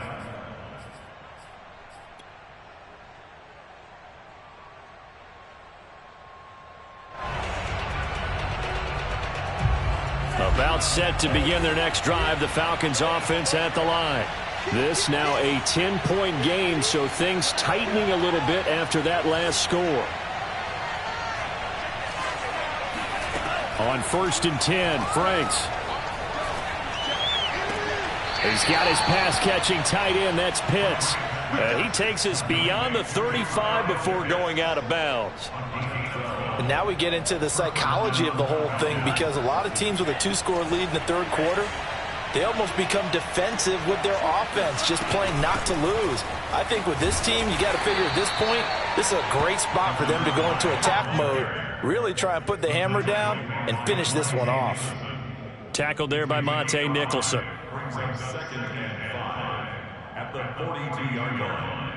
About set to begin their next drive, the Falcons offense at the line. This now a 10-point game, so things tightening a little bit after that last score. On 1st and 10, Franks. He's got his pass-catching tight end, that's Pitts. He takes us beyond the 35 before going out of bounds. Now we get into the psychology of the whole thing, because a lot of teams with a 2-score lead in the third quarter, they almost become defensive with their offense, just playing not to lose. I think with this team, you got to figure at this point, this is a great spot for them to go into attack mode, really try and put the hammer down and finish this one off. Tackled there by Monte Nicholson. Brings up 2nd and 5 at the 42-yard line.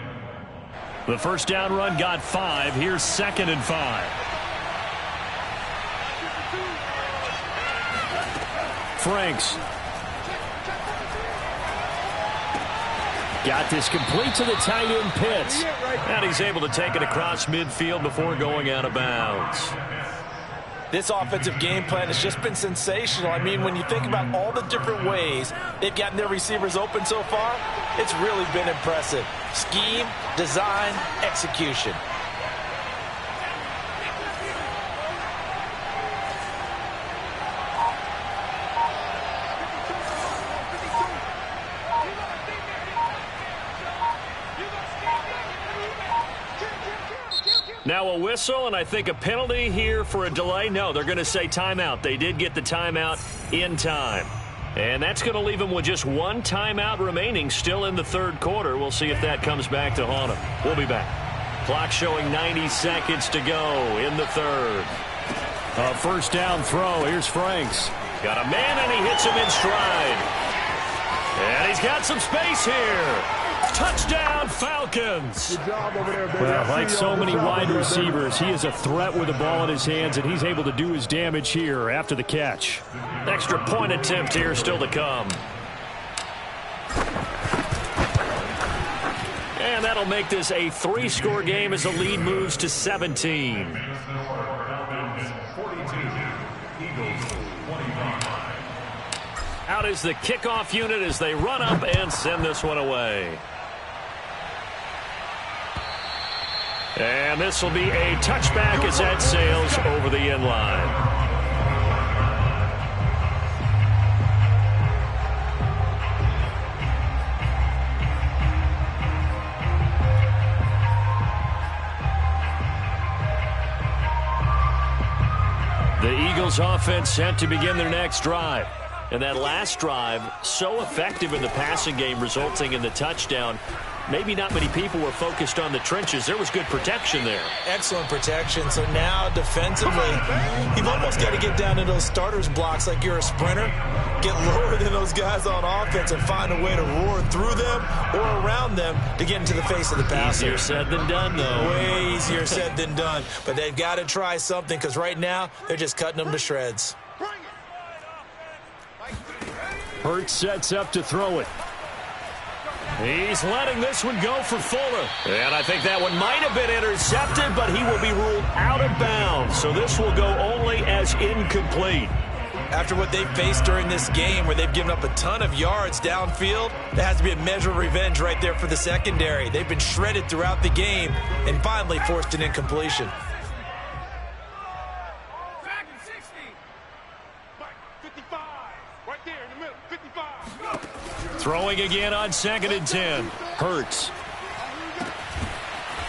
The first down run got 5. Here's 2nd and 5. Franks. Got this complete to the tight end Pitts. And he's able to take it across midfield before going out of bounds. This offensive game plan has just been sensational. I mean, when you think about all the different ways they've gotten their receivers open so far, it's really been impressive. Scheme, design, execution. Now a whistle, and I think a penalty here for a delay. No, they're going to say timeout. They did get the timeout in time. And that's going to leave them with just one timeout remaining still in the third quarter. We'll see if that comes back to haunt them. We'll be back. Clock showing 90 seconds to go in the third. A first down throw. Here's Franks. Got a man, and he hits him in stride. And he's got some space here. Touchdown, Falcons. Good job over there, baby. Well, like so many wide receivers, he is a threat with the ball in his hands, and he's able to do his damage here after the catch. Extra point attempt here still to come. And that'll make this a 3-score game as the lead moves to 17. Out is the kickoff unit as they run up and send this one away. And this will be a touchback as that sails over the end line. The Eagles offense set to begin their next drive. And that last drive, so effective in the passing game, resulting in the touchdown. Maybe not many people were focused on the trenches. There was good protection there. Excellent protection. So now defensively, you've almost got to get down to those starters blocks like you're a sprinter. Get lower than those guys on offense and find a way to roar through them or around them to get into the face of the passer. Easier said than done, though. Way easier said than done. But they've got to try something, because right now they're just cutting them to shreds. Hurts sets up to throw it. He's letting this one go for Fuller. And I think that one might have been intercepted, but he will be ruled out of bounds. So this will go only as incomplete. After what they've faced during this game, where they've given up a ton of yards downfield, there has to be a measure of revenge right there for the secondary. They've been shredded throughout the game and finally forced an incompletion. Throwing again on 2nd and 10. Hurts.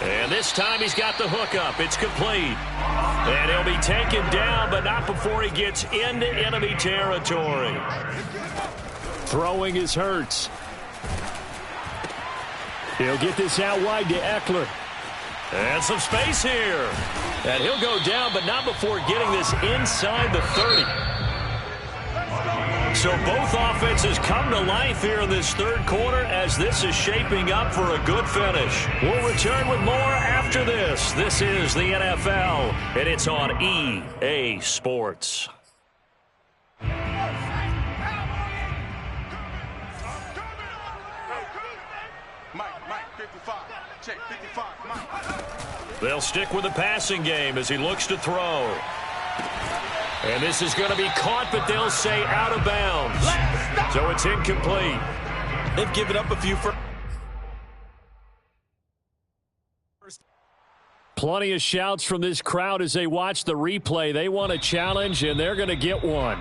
And this time he's got the hook up. It's complete. And he'll be taken down, but not before he gets into enemy territory. Throwing is Hurts. He'll get this out wide to Eckler. And some space here. And he'll go down, but not before getting this inside the 30. So both offenses come to life here in this third quarter as this is shaping up for a good finish. We'll return with more after this. This is the NFL, and it's on EA Sports. They'll stick with the passing game as he looks to throw. And this is going to be caught, but they'll say out of bounds. So it's incomplete. They've given up a few first. Plenty of shouts from this crowd as they watch the replay. They want a challenge, and they're going to get one.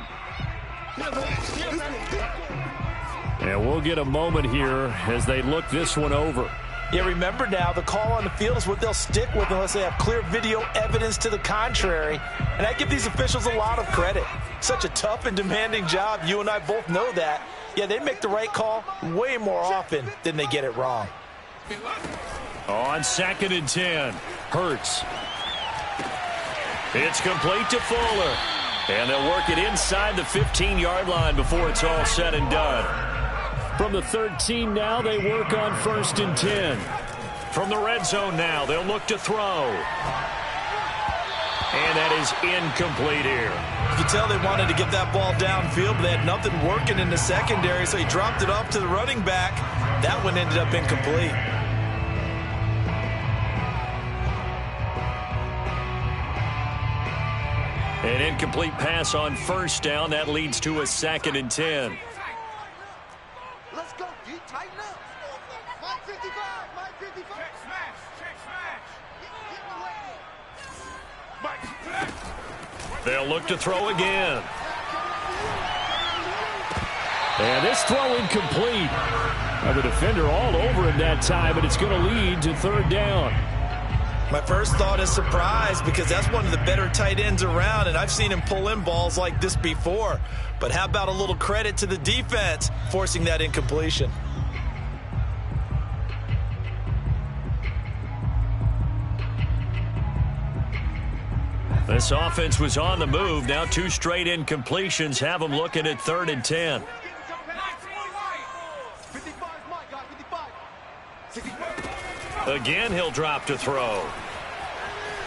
And we'll get a moment here as they look this one over. Yeah, remember now, the call on the field is what they'll stick with unless they have clear video evidence to the contrary. And I give these officials a lot of credit. Such a tough and demanding job. You and I both know that. Yeah, they make the right call way more often than they get it wrong. On 2nd and 10, Hurts. It's complete to Fuller. And they'll work it inside the 15-yard line before it's all said and done. From the 13 now, they work on 1st and 10. From the red zone now, they'll look to throw. And that is incomplete here. You can tell they wanted to get that ball downfield, but they had nothing working in the secondary, so he dropped it off to the running back. That one ended up incomplete. An incomplete pass on 1st down. That leads to a 2nd and 10. Let's go, D. Tighten up. Mike 55, Mike 55. Check smash, check smash. Mike. They'll look to throw again. And this throw incomplete. The defender all over him that time, but it's going to lead to 3rd down. My first thought is surprise because that's one of the better tight ends around, and I've seen him pull in balls like this before. But how about a little credit to the defense forcing that incompletion? This offense was on the move. Now 2 straight incompletions have them looking at 3rd and 10. Again, he'll drop to throw.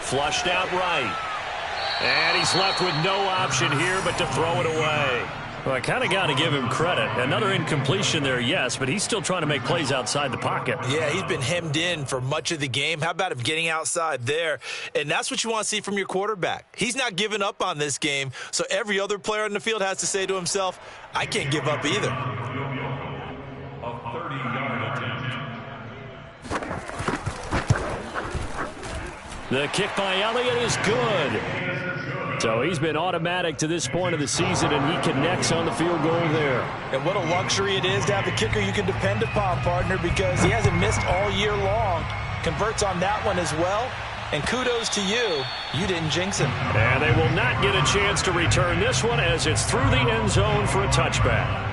Flushed out right. And he's left with no option here but to throw it away. Well, I kind of got to give him credit. Another incompletion there, yes, but he's still trying to make plays outside the pocket. Yeah, he's been hemmed in for much of the game. How about him getting outside there? And that's what you want to see from your quarterback. He's not giving up on this game, so every other player on the field has to say to himself, I can't give up either. A 30-yard attempt. The kick by Elliott is good. So he's been automatic to this point of the season, and he connects on the field goal there. And what a luxury it is to have a kicker you can depend upon, partner, because he hasn't missed all year long. Converts on that one as well. And kudos to you. You didn't jinx him. And they will not get a chance to return this one as it's through the end zone for a touchback.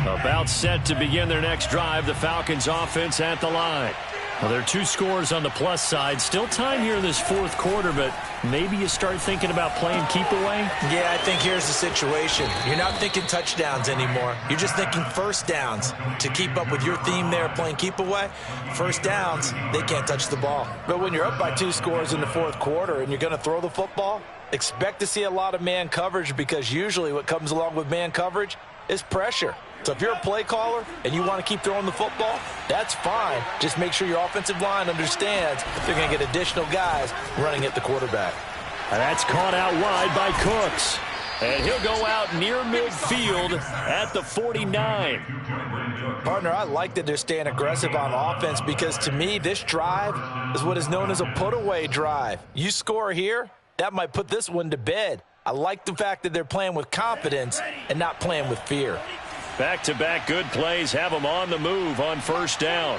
About set to begin their next drive, the Falcons offense at the line. Well, there are 2 scores on the plus side. Still time here in this 4th quarter, but maybe you start thinking about playing keep away? Yeah, I think here's the situation. You're not thinking touchdowns anymore. You're just thinking 1st downs. To keep up with your theme there, playing keep away, 1st downs, they can't touch the ball. But when you're up by 2 scores in the 4th quarter and you're going to throw the football, expect to see a lot of man coverage because usually what comes along with man coverage is pressure. So if you're a play caller and you want to keep throwing the football, that's fine. Just make sure your offensive line understands they're going to get additional guys running at the quarterback. And that's caught out wide by Cooks. And he'll go out near midfield at the 49. Partner, I like that they're staying aggressive on offense because to me, this drive is what is known as a put-away drive. You score here, that might put this one to bed. I like the fact that they're playing with confidence and not playing with fear. Back-to-back good plays have them on the move on 1st down.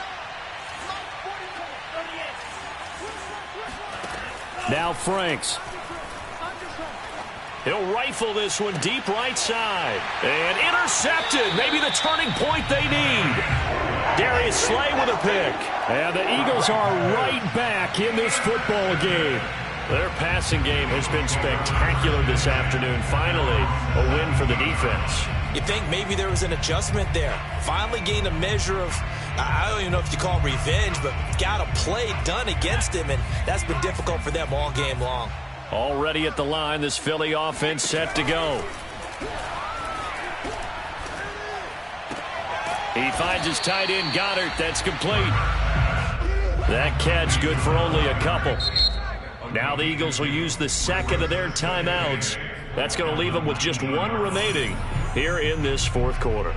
Now Franks. He'll rifle this one deep right side. And intercepted. Maybe the turning point they need. Darius Slay with a pick. And the Eagles are right back in this football game. Their passing game has been spectacular this afternoon. Finally, a win for the defense. You think maybe there was an adjustment there. Finally gained a measure of, I don't even know if you call it revenge, but got a play done against him, and that's been difficult for them all game long. Already at the line, this Philly offense set to go. He finds his tight end, Goddard. That's complete. That catch good for only a couple. Now the Eagles will use the 2nd of their timeouts. That's going to leave them with just 1 remaining here in this 4th quarter.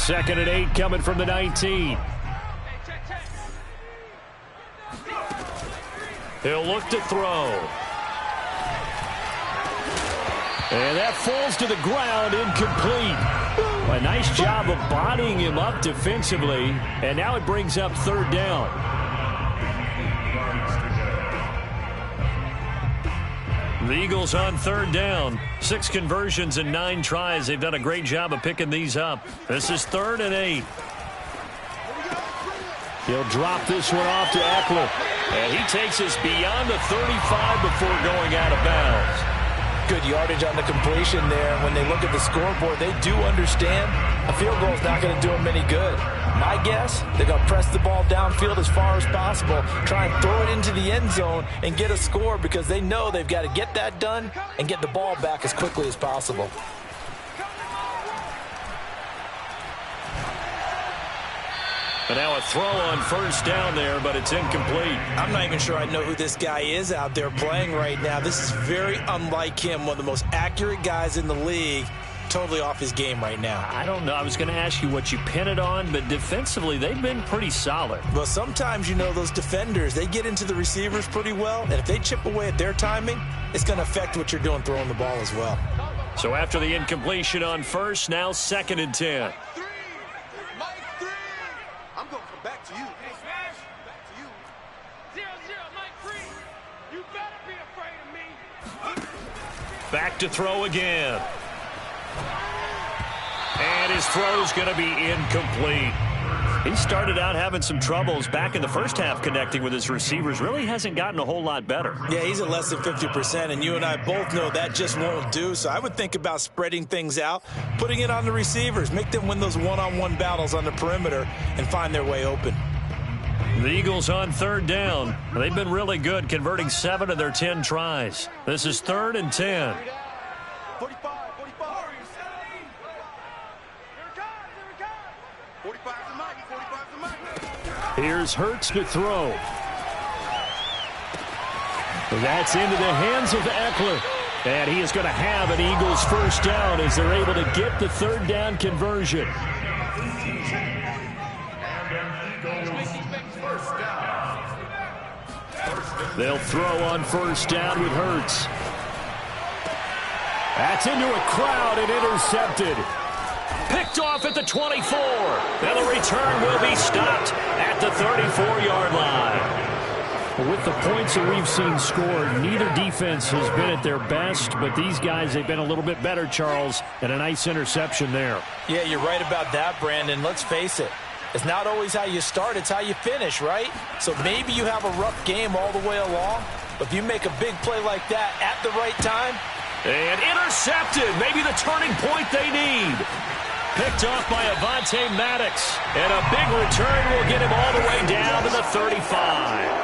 2nd and 8 coming from the 19. He'll look to throw. And that falls to the ground, incomplete. A nice job of bodying him up defensively, and now it brings up 3rd down. The Eagles on 3rd down. 6 conversions and 9 tries. They've done a great job of picking these up. This is 3rd and 8. He'll drop this one off to Eckler. And he takes us beyond the 35 before going out of bounds. Good yardage on the completion there. When they look at the scoreboard, they do understand a field goal is not going to do them any good. My guess, they're going to press the ball downfield as far as possible, try and throw it into the end zone and get a score because they know they've got to get that done and get the ball back as quickly as possible. And now a throw on 1st down there, but it's incomplete. I'm not even sure I know who this guy is out there playing right now. This is very unlike him, one of the most accurate guys in the league. Totally off his game right now. I don't know. I was going to ask you what you pin it on, but defensively, they've been pretty solid. Well, sometimes, you know, those defenders, they get into the receivers pretty well, and if they chip away at their timing, it's going to affect what you're doing throwing the ball as well. So after the incompletion on 1st, now 2nd and 10. I'm going to come back to you. Hey, Smash. Back to you. 0-0, Mike 3. You better be afraid of me. Back to throw again. And his throw's going to be incomplete. He started out having some troubles back in the first half connecting with his receivers. Really hasn't gotten a whole lot better. Yeah, he's at less than 50%, and you and I both know that just won't do. So I would think about spreading things out, putting it on the receivers, make them win those one-on-one battles on the perimeter and find their way open. The Eagles on 3rd down. They've been really good, converting 7 of their 10 tries. This is 3rd and 10. 45. 45 to Mike. 45 to Mike. Here's Hurts to throw. That's into the hands of Eckler. And he is going to have an Eagles 1st down as they're able to get the 3rd down conversion. They'll throw on 1st down with Hurts. That's into a crowd and intercepted. Picked off at the 24. And the return will be stopped at the 34-yard line. With the points that we've seen scored, neither defense has been at their best, but these guys, they've been a little bit better, Charles, and a nice interception there. Yeah, you're right about that, Brandon. Let's face it. It's not always how you start, it's how you finish, right? So maybe you have a rough game all the way along, but if you make a big play like that at the right time. And intercepted, maybe the turning point they need. Picked off by Avonte Maddox. And a big return will get him all the way down to the 35.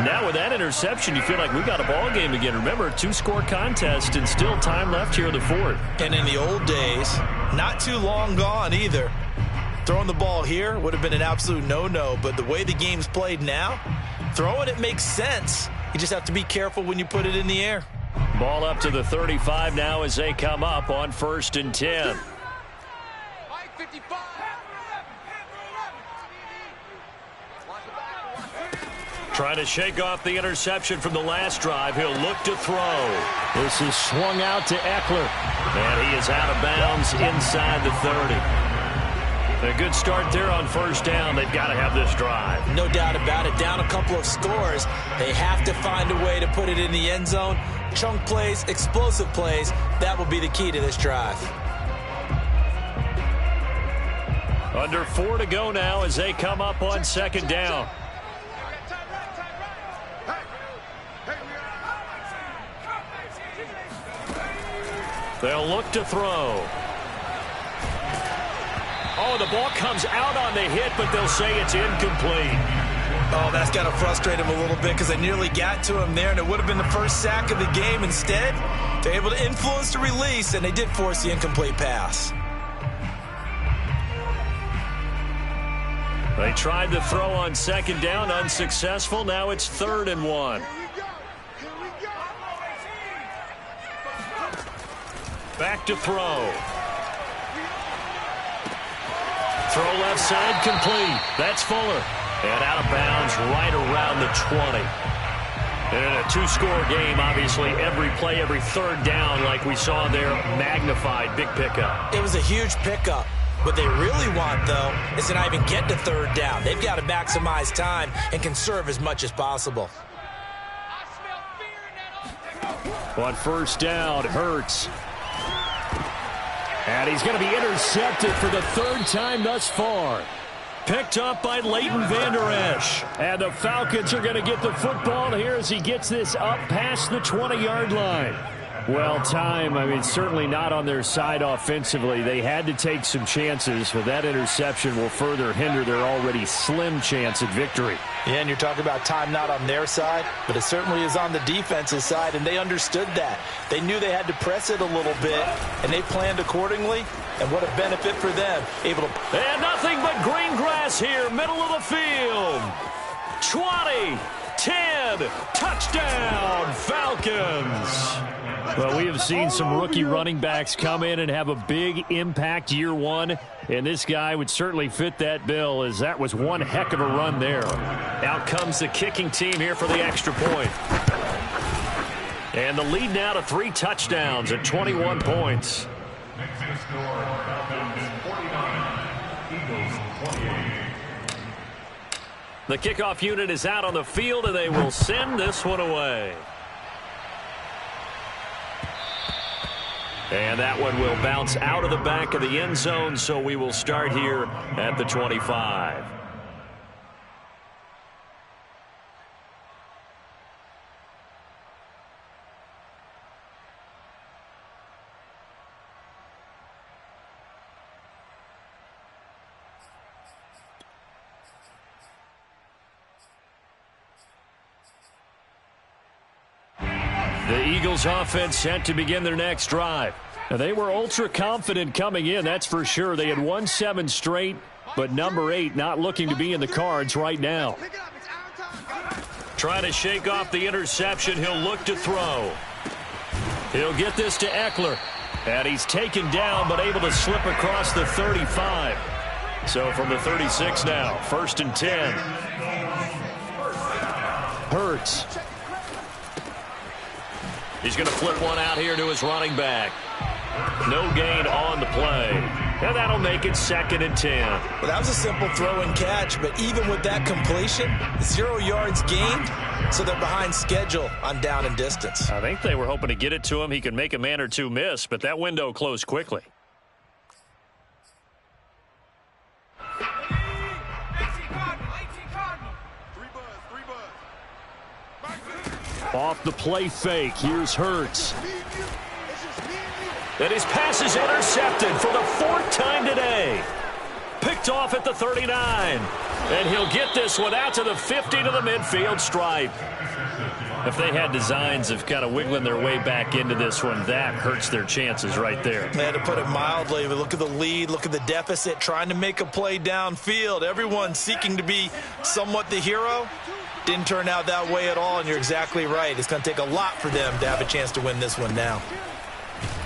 Now with that interception, you feel like we got a ball game again. Remember, 2-score contest and still time left here in the 4th. And in the old days, not too long gone either. Throwing the ball here would have been an absolute no-no, but the way the game's played now, throwing it makes sense. You just have to be careful when you put it in the air. Ball up to the 35 now as they come up on 1st and 10. Mike 55. Trying to shake off the interception from the last drive. He'll look to throw. This is swung out to Eckler. And he is out of bounds inside the 30. A good start there on 1st down. They've got to have this drive. No doubt about it. Down a couple of scores. They have to find a way to put it in the end zone. Chunk plays, explosive plays. That will be the key to this drive. Under 4 to go now as they come up on 2nd down. They'll look to throw. Oh, the ball comes out on the hit, but they'll say it's incomplete. Oh, that's got to frustrate him a little bit because they nearly got to him there, and it would have been the first sack of the game. Instead, they're able to influence the release, and they did force the incomplete pass. They tried to throw on 2nd down, unsuccessful. Now it's 3rd and 1. Back to throw. Throw left side complete. That's Fuller. And out of bounds right around the 20. And in a two-score game, obviously, every play, every third down, like we saw there, magnified. Big pickup. It was a huge pickup. What they really want, though, is to not even get to third down. They've got to maximize time and conserve as much as possible. On first down, Hurts. And he's going to be intercepted for the third time thus far. Picked up by Leighton Vander Esch. And the Falcons are going to get the football here as he gets this up past the 20-yard line. Well, time, I mean, certainly not on their side offensively. They had to take some chances, but that interception will further hinder their already slim chance at victory. Yeah, and you're talking about time not on their side, but it certainly is on the defense's side, and they understood that. They knew they had to press it a little bit, and they planned accordingly, and what a benefit for them. Able to... And nothing but green grass here, middle of the field. 20, 10, touchdown, Falcons. Well, we have seen some rookie running backs come in and have a big impact year one, and this guy would certainly fit that bill, as that was one heck of a run there. Out comes the kicking team here for the extra point. And the lead now to 3 touchdowns at 21 points. Next to score, Falcons 49, Eagles 28. The kickoff unit is out on the field, and they will send this one away. And that one will bounce out of the back of the end zone, so we will start here at the 25. The Eagles offense set to begin their next drive. Now, they were ultra confident coming in, that's for sure. They had won 7 straight, but number 8 not looking to be in the cards right now. Trying to shake off the interception. He'll look to throw. He'll get this to Eckler. And he's taken down, but able to slip across the 35. So from the 36 now, 1st and 10. Hurts. He's going to flip one out here to his running back. No gain on the play. And that'll make it 2nd and 10. Well, that was a simple throw and catch, but even with that completion, 0 yards gained, so they're behind schedule on down and distance. I think they were hoping to get it to him. He could make a man or two miss, but that window closed quickly. Off the play fake, here's Hurts. And his pass is intercepted for the 4th time today. Picked off at the 39. And he'll get this one out to the 50 to the midfield stripe. If they had designs of kind of wiggling their way back into this one, that hurts their chances right there. They had to put it mildly, but look at the lead, look at the deficit, trying to make a play downfield. Everyone seeking to be somewhat the hero. Didn't turn out that way at all, and you're exactly right. It's going to take a lot for them to have a chance to win this one now.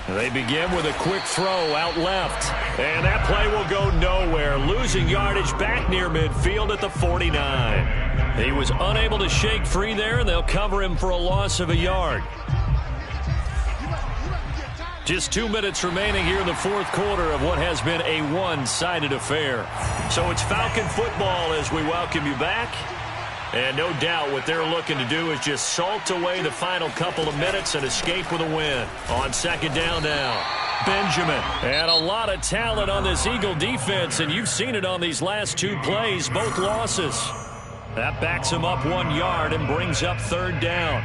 They begin with a quick throw out left. And that play will go nowhere. Losing yardage back near midfield at the 49. He was unable to shake free there, and they'll cover him for a loss of a yard. Just 2 minutes remaining here in the 4th quarter of what has been a one-sided affair. So it's Falcon football as we welcome you back. And no doubt what they're looking to do is just salt away the final couple of minutes and escape with a win. On 2nd down now, Benjamin. And a lot of talent on this Eagle defense, and you've seen it on these last 2 plays, both losses. That backs him up 1 yard and brings up 3rd down.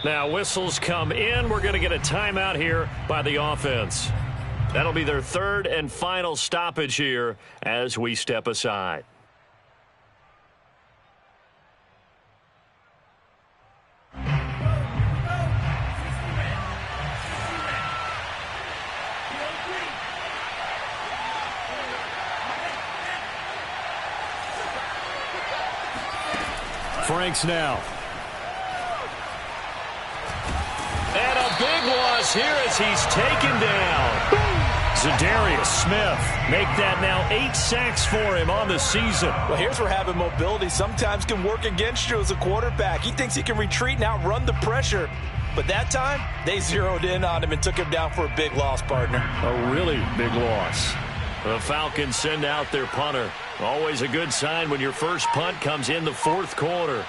Now whistles come in. We're going to get a timeout here by the offense. That'll be their 3rd and final stoppage here as we step aside. Franks now. And a big loss here as he's taken down. Zadarius Smith make that now 8 sacks for him on the season. Well, here's where having mobility sometimes can work against you as a quarterback. He thinks he can retreat and outrun the pressure. But that time, they zeroed in on him and took him down for a big loss, partner. A really big loss. The Falcons send out their punter. Always a good sign when your first punt comes in the fourth quarter.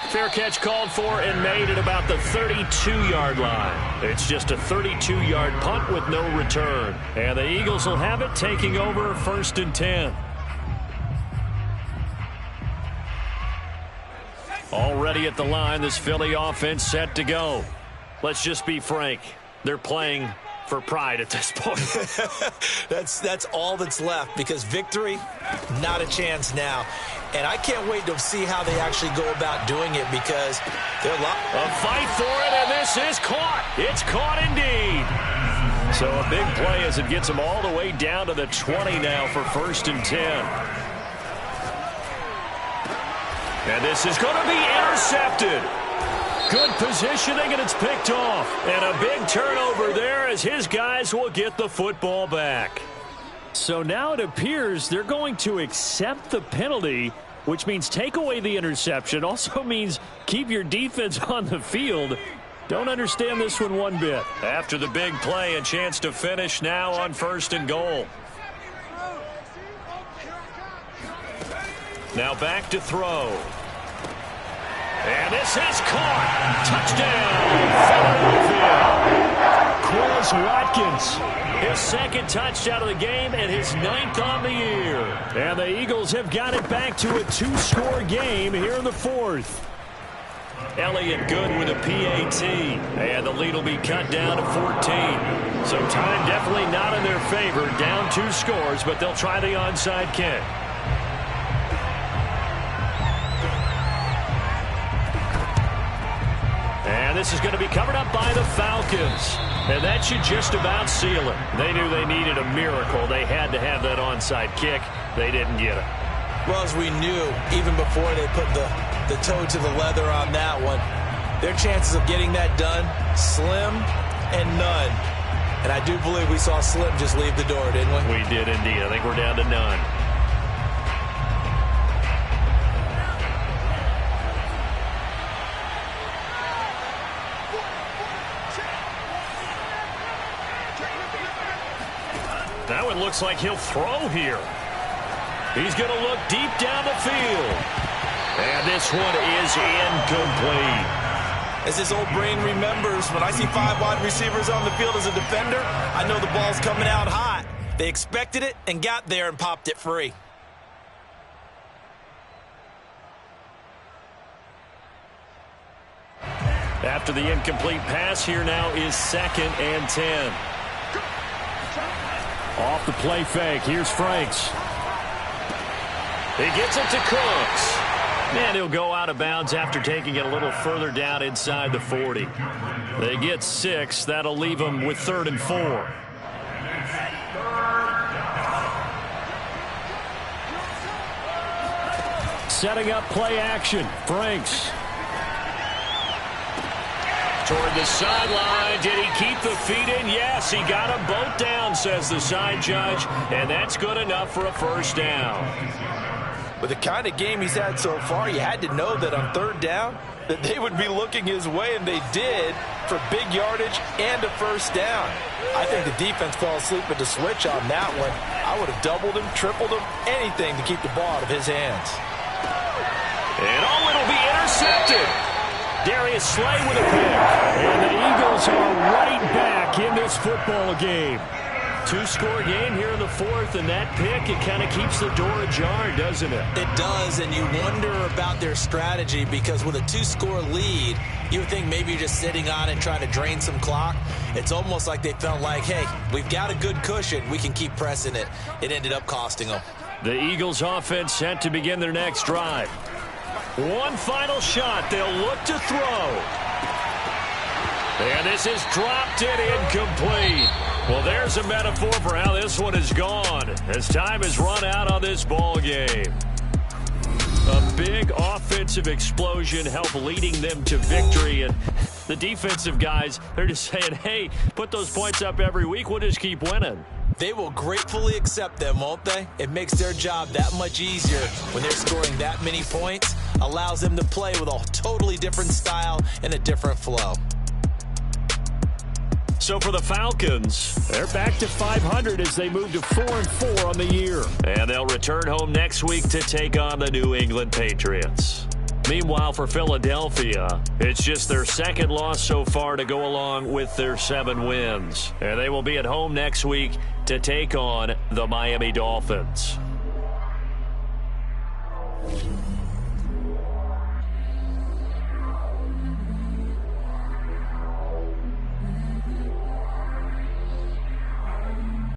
Fair catch called for and made at about the 32-yard line. It's just a 32-yard punt with no return. And the Eagles will have it, taking over 1st and 10. Already at the line, this Philly offense set to go. Let's just be frank. They're playing for pride at this point. That's all that's left, because victory, not a chance now. And I can't wait to see how they actually go about doing it, because they're a fight for it, and this is caught. It's caught indeed. So a big play as it gets them all the way down to the 20 now for 1st and 10. And this is going to be intercepted. Good positioning, and it's picked off. And a big turnover there as his guys will get the football back. So now it appears they're going to accept the penalty, which means take away the interception. Also means keep your defense on the field. Don't understand this one bit. After the big play, a chance to finish now on 1st and goal. Now back to throw. And this is caught. Touchdown, Philadelphia. Quez Watkins, his 2nd touchdown of the game and his 9th on the year. And the Eagles have got it back to a 2-score game here in the 4th. Elliott good with a PAT. And the lead will be cut down to 14. So time definitely not in their favor. Down 2 scores, but they'll try the onside kick. And this is going to be covered up by the Falcons. And that should just about seal it. They knew they needed a miracle. They had to have that onside kick. They didn't get it. Well, as we knew, even before they put the toe to the leather on that one, their chances of getting that done, slim and none. And I do believe we saw Slim just leave the door, didn't we? We did indeed. I think we're down to none. That one looks like he'll throw here. He's going to look deep down the field. And this one is incomplete. As his old brain remembers, when I see 5 wide receivers on the field as a defender, I know the ball's coming out hot. They expected it and got there and popped it free. After the incomplete pass, here now is 2nd and 10. Off the play fake. Here's Franks. He gets it to Cooks. And he'll go out of bounds after taking it a little further down inside the 40. They get 6. That'll leave them with 3rd and 4. Setting up play action. Franks. Toward the sideline. Did he keep the feet in? Yes, he got them both down, says the side judge. And that's good enough for a 1st down. With the kind of game he's had so far, you had to know that on 3rd down that they would be looking his way, and they did, for big yardage and a 1st down. I think the defense fell asleep at the switch on that one. I would have doubled him, tripled him, anything to keep the ball out of his hands. And it'll be intercepted. Darius Slay with a pick. And the Eagles are right back in this football game. 2-score game here in the 4th, and that pick, it kind of keeps the door ajar, doesn't it? It does, and you wonder about their strategy, because with a 2-score lead, you would think maybe you're just sitting on it trying to drain some clock. It's almost like they felt like, hey, we've got a good cushion. We can keep pressing it. It ended up costing them. The Eagles offense set to begin their next drive. One final shot. They'll look to throw. And this is dropped it incomplete. Well, there's a metaphor for how this one is gone as time has run out on this ball game. A big offensive explosion helped leading them to victory. And the defensive guys, they're just saying, hey, put those points up every week. We'll just keep winning. They will gratefully accept them, won't they? It makes their job that much easier when they're scoring that many points. Allows them to play with a totally different style and a different flow. So for the Falcons, they're back to 500 as they move to 4-4 on the year. And they'll return home next week to take on the New England Patriots. Meanwhile, for Philadelphia, it's just their second loss so far to go along with their 7 wins. And they will be at home next week to take on the Miami Dolphins.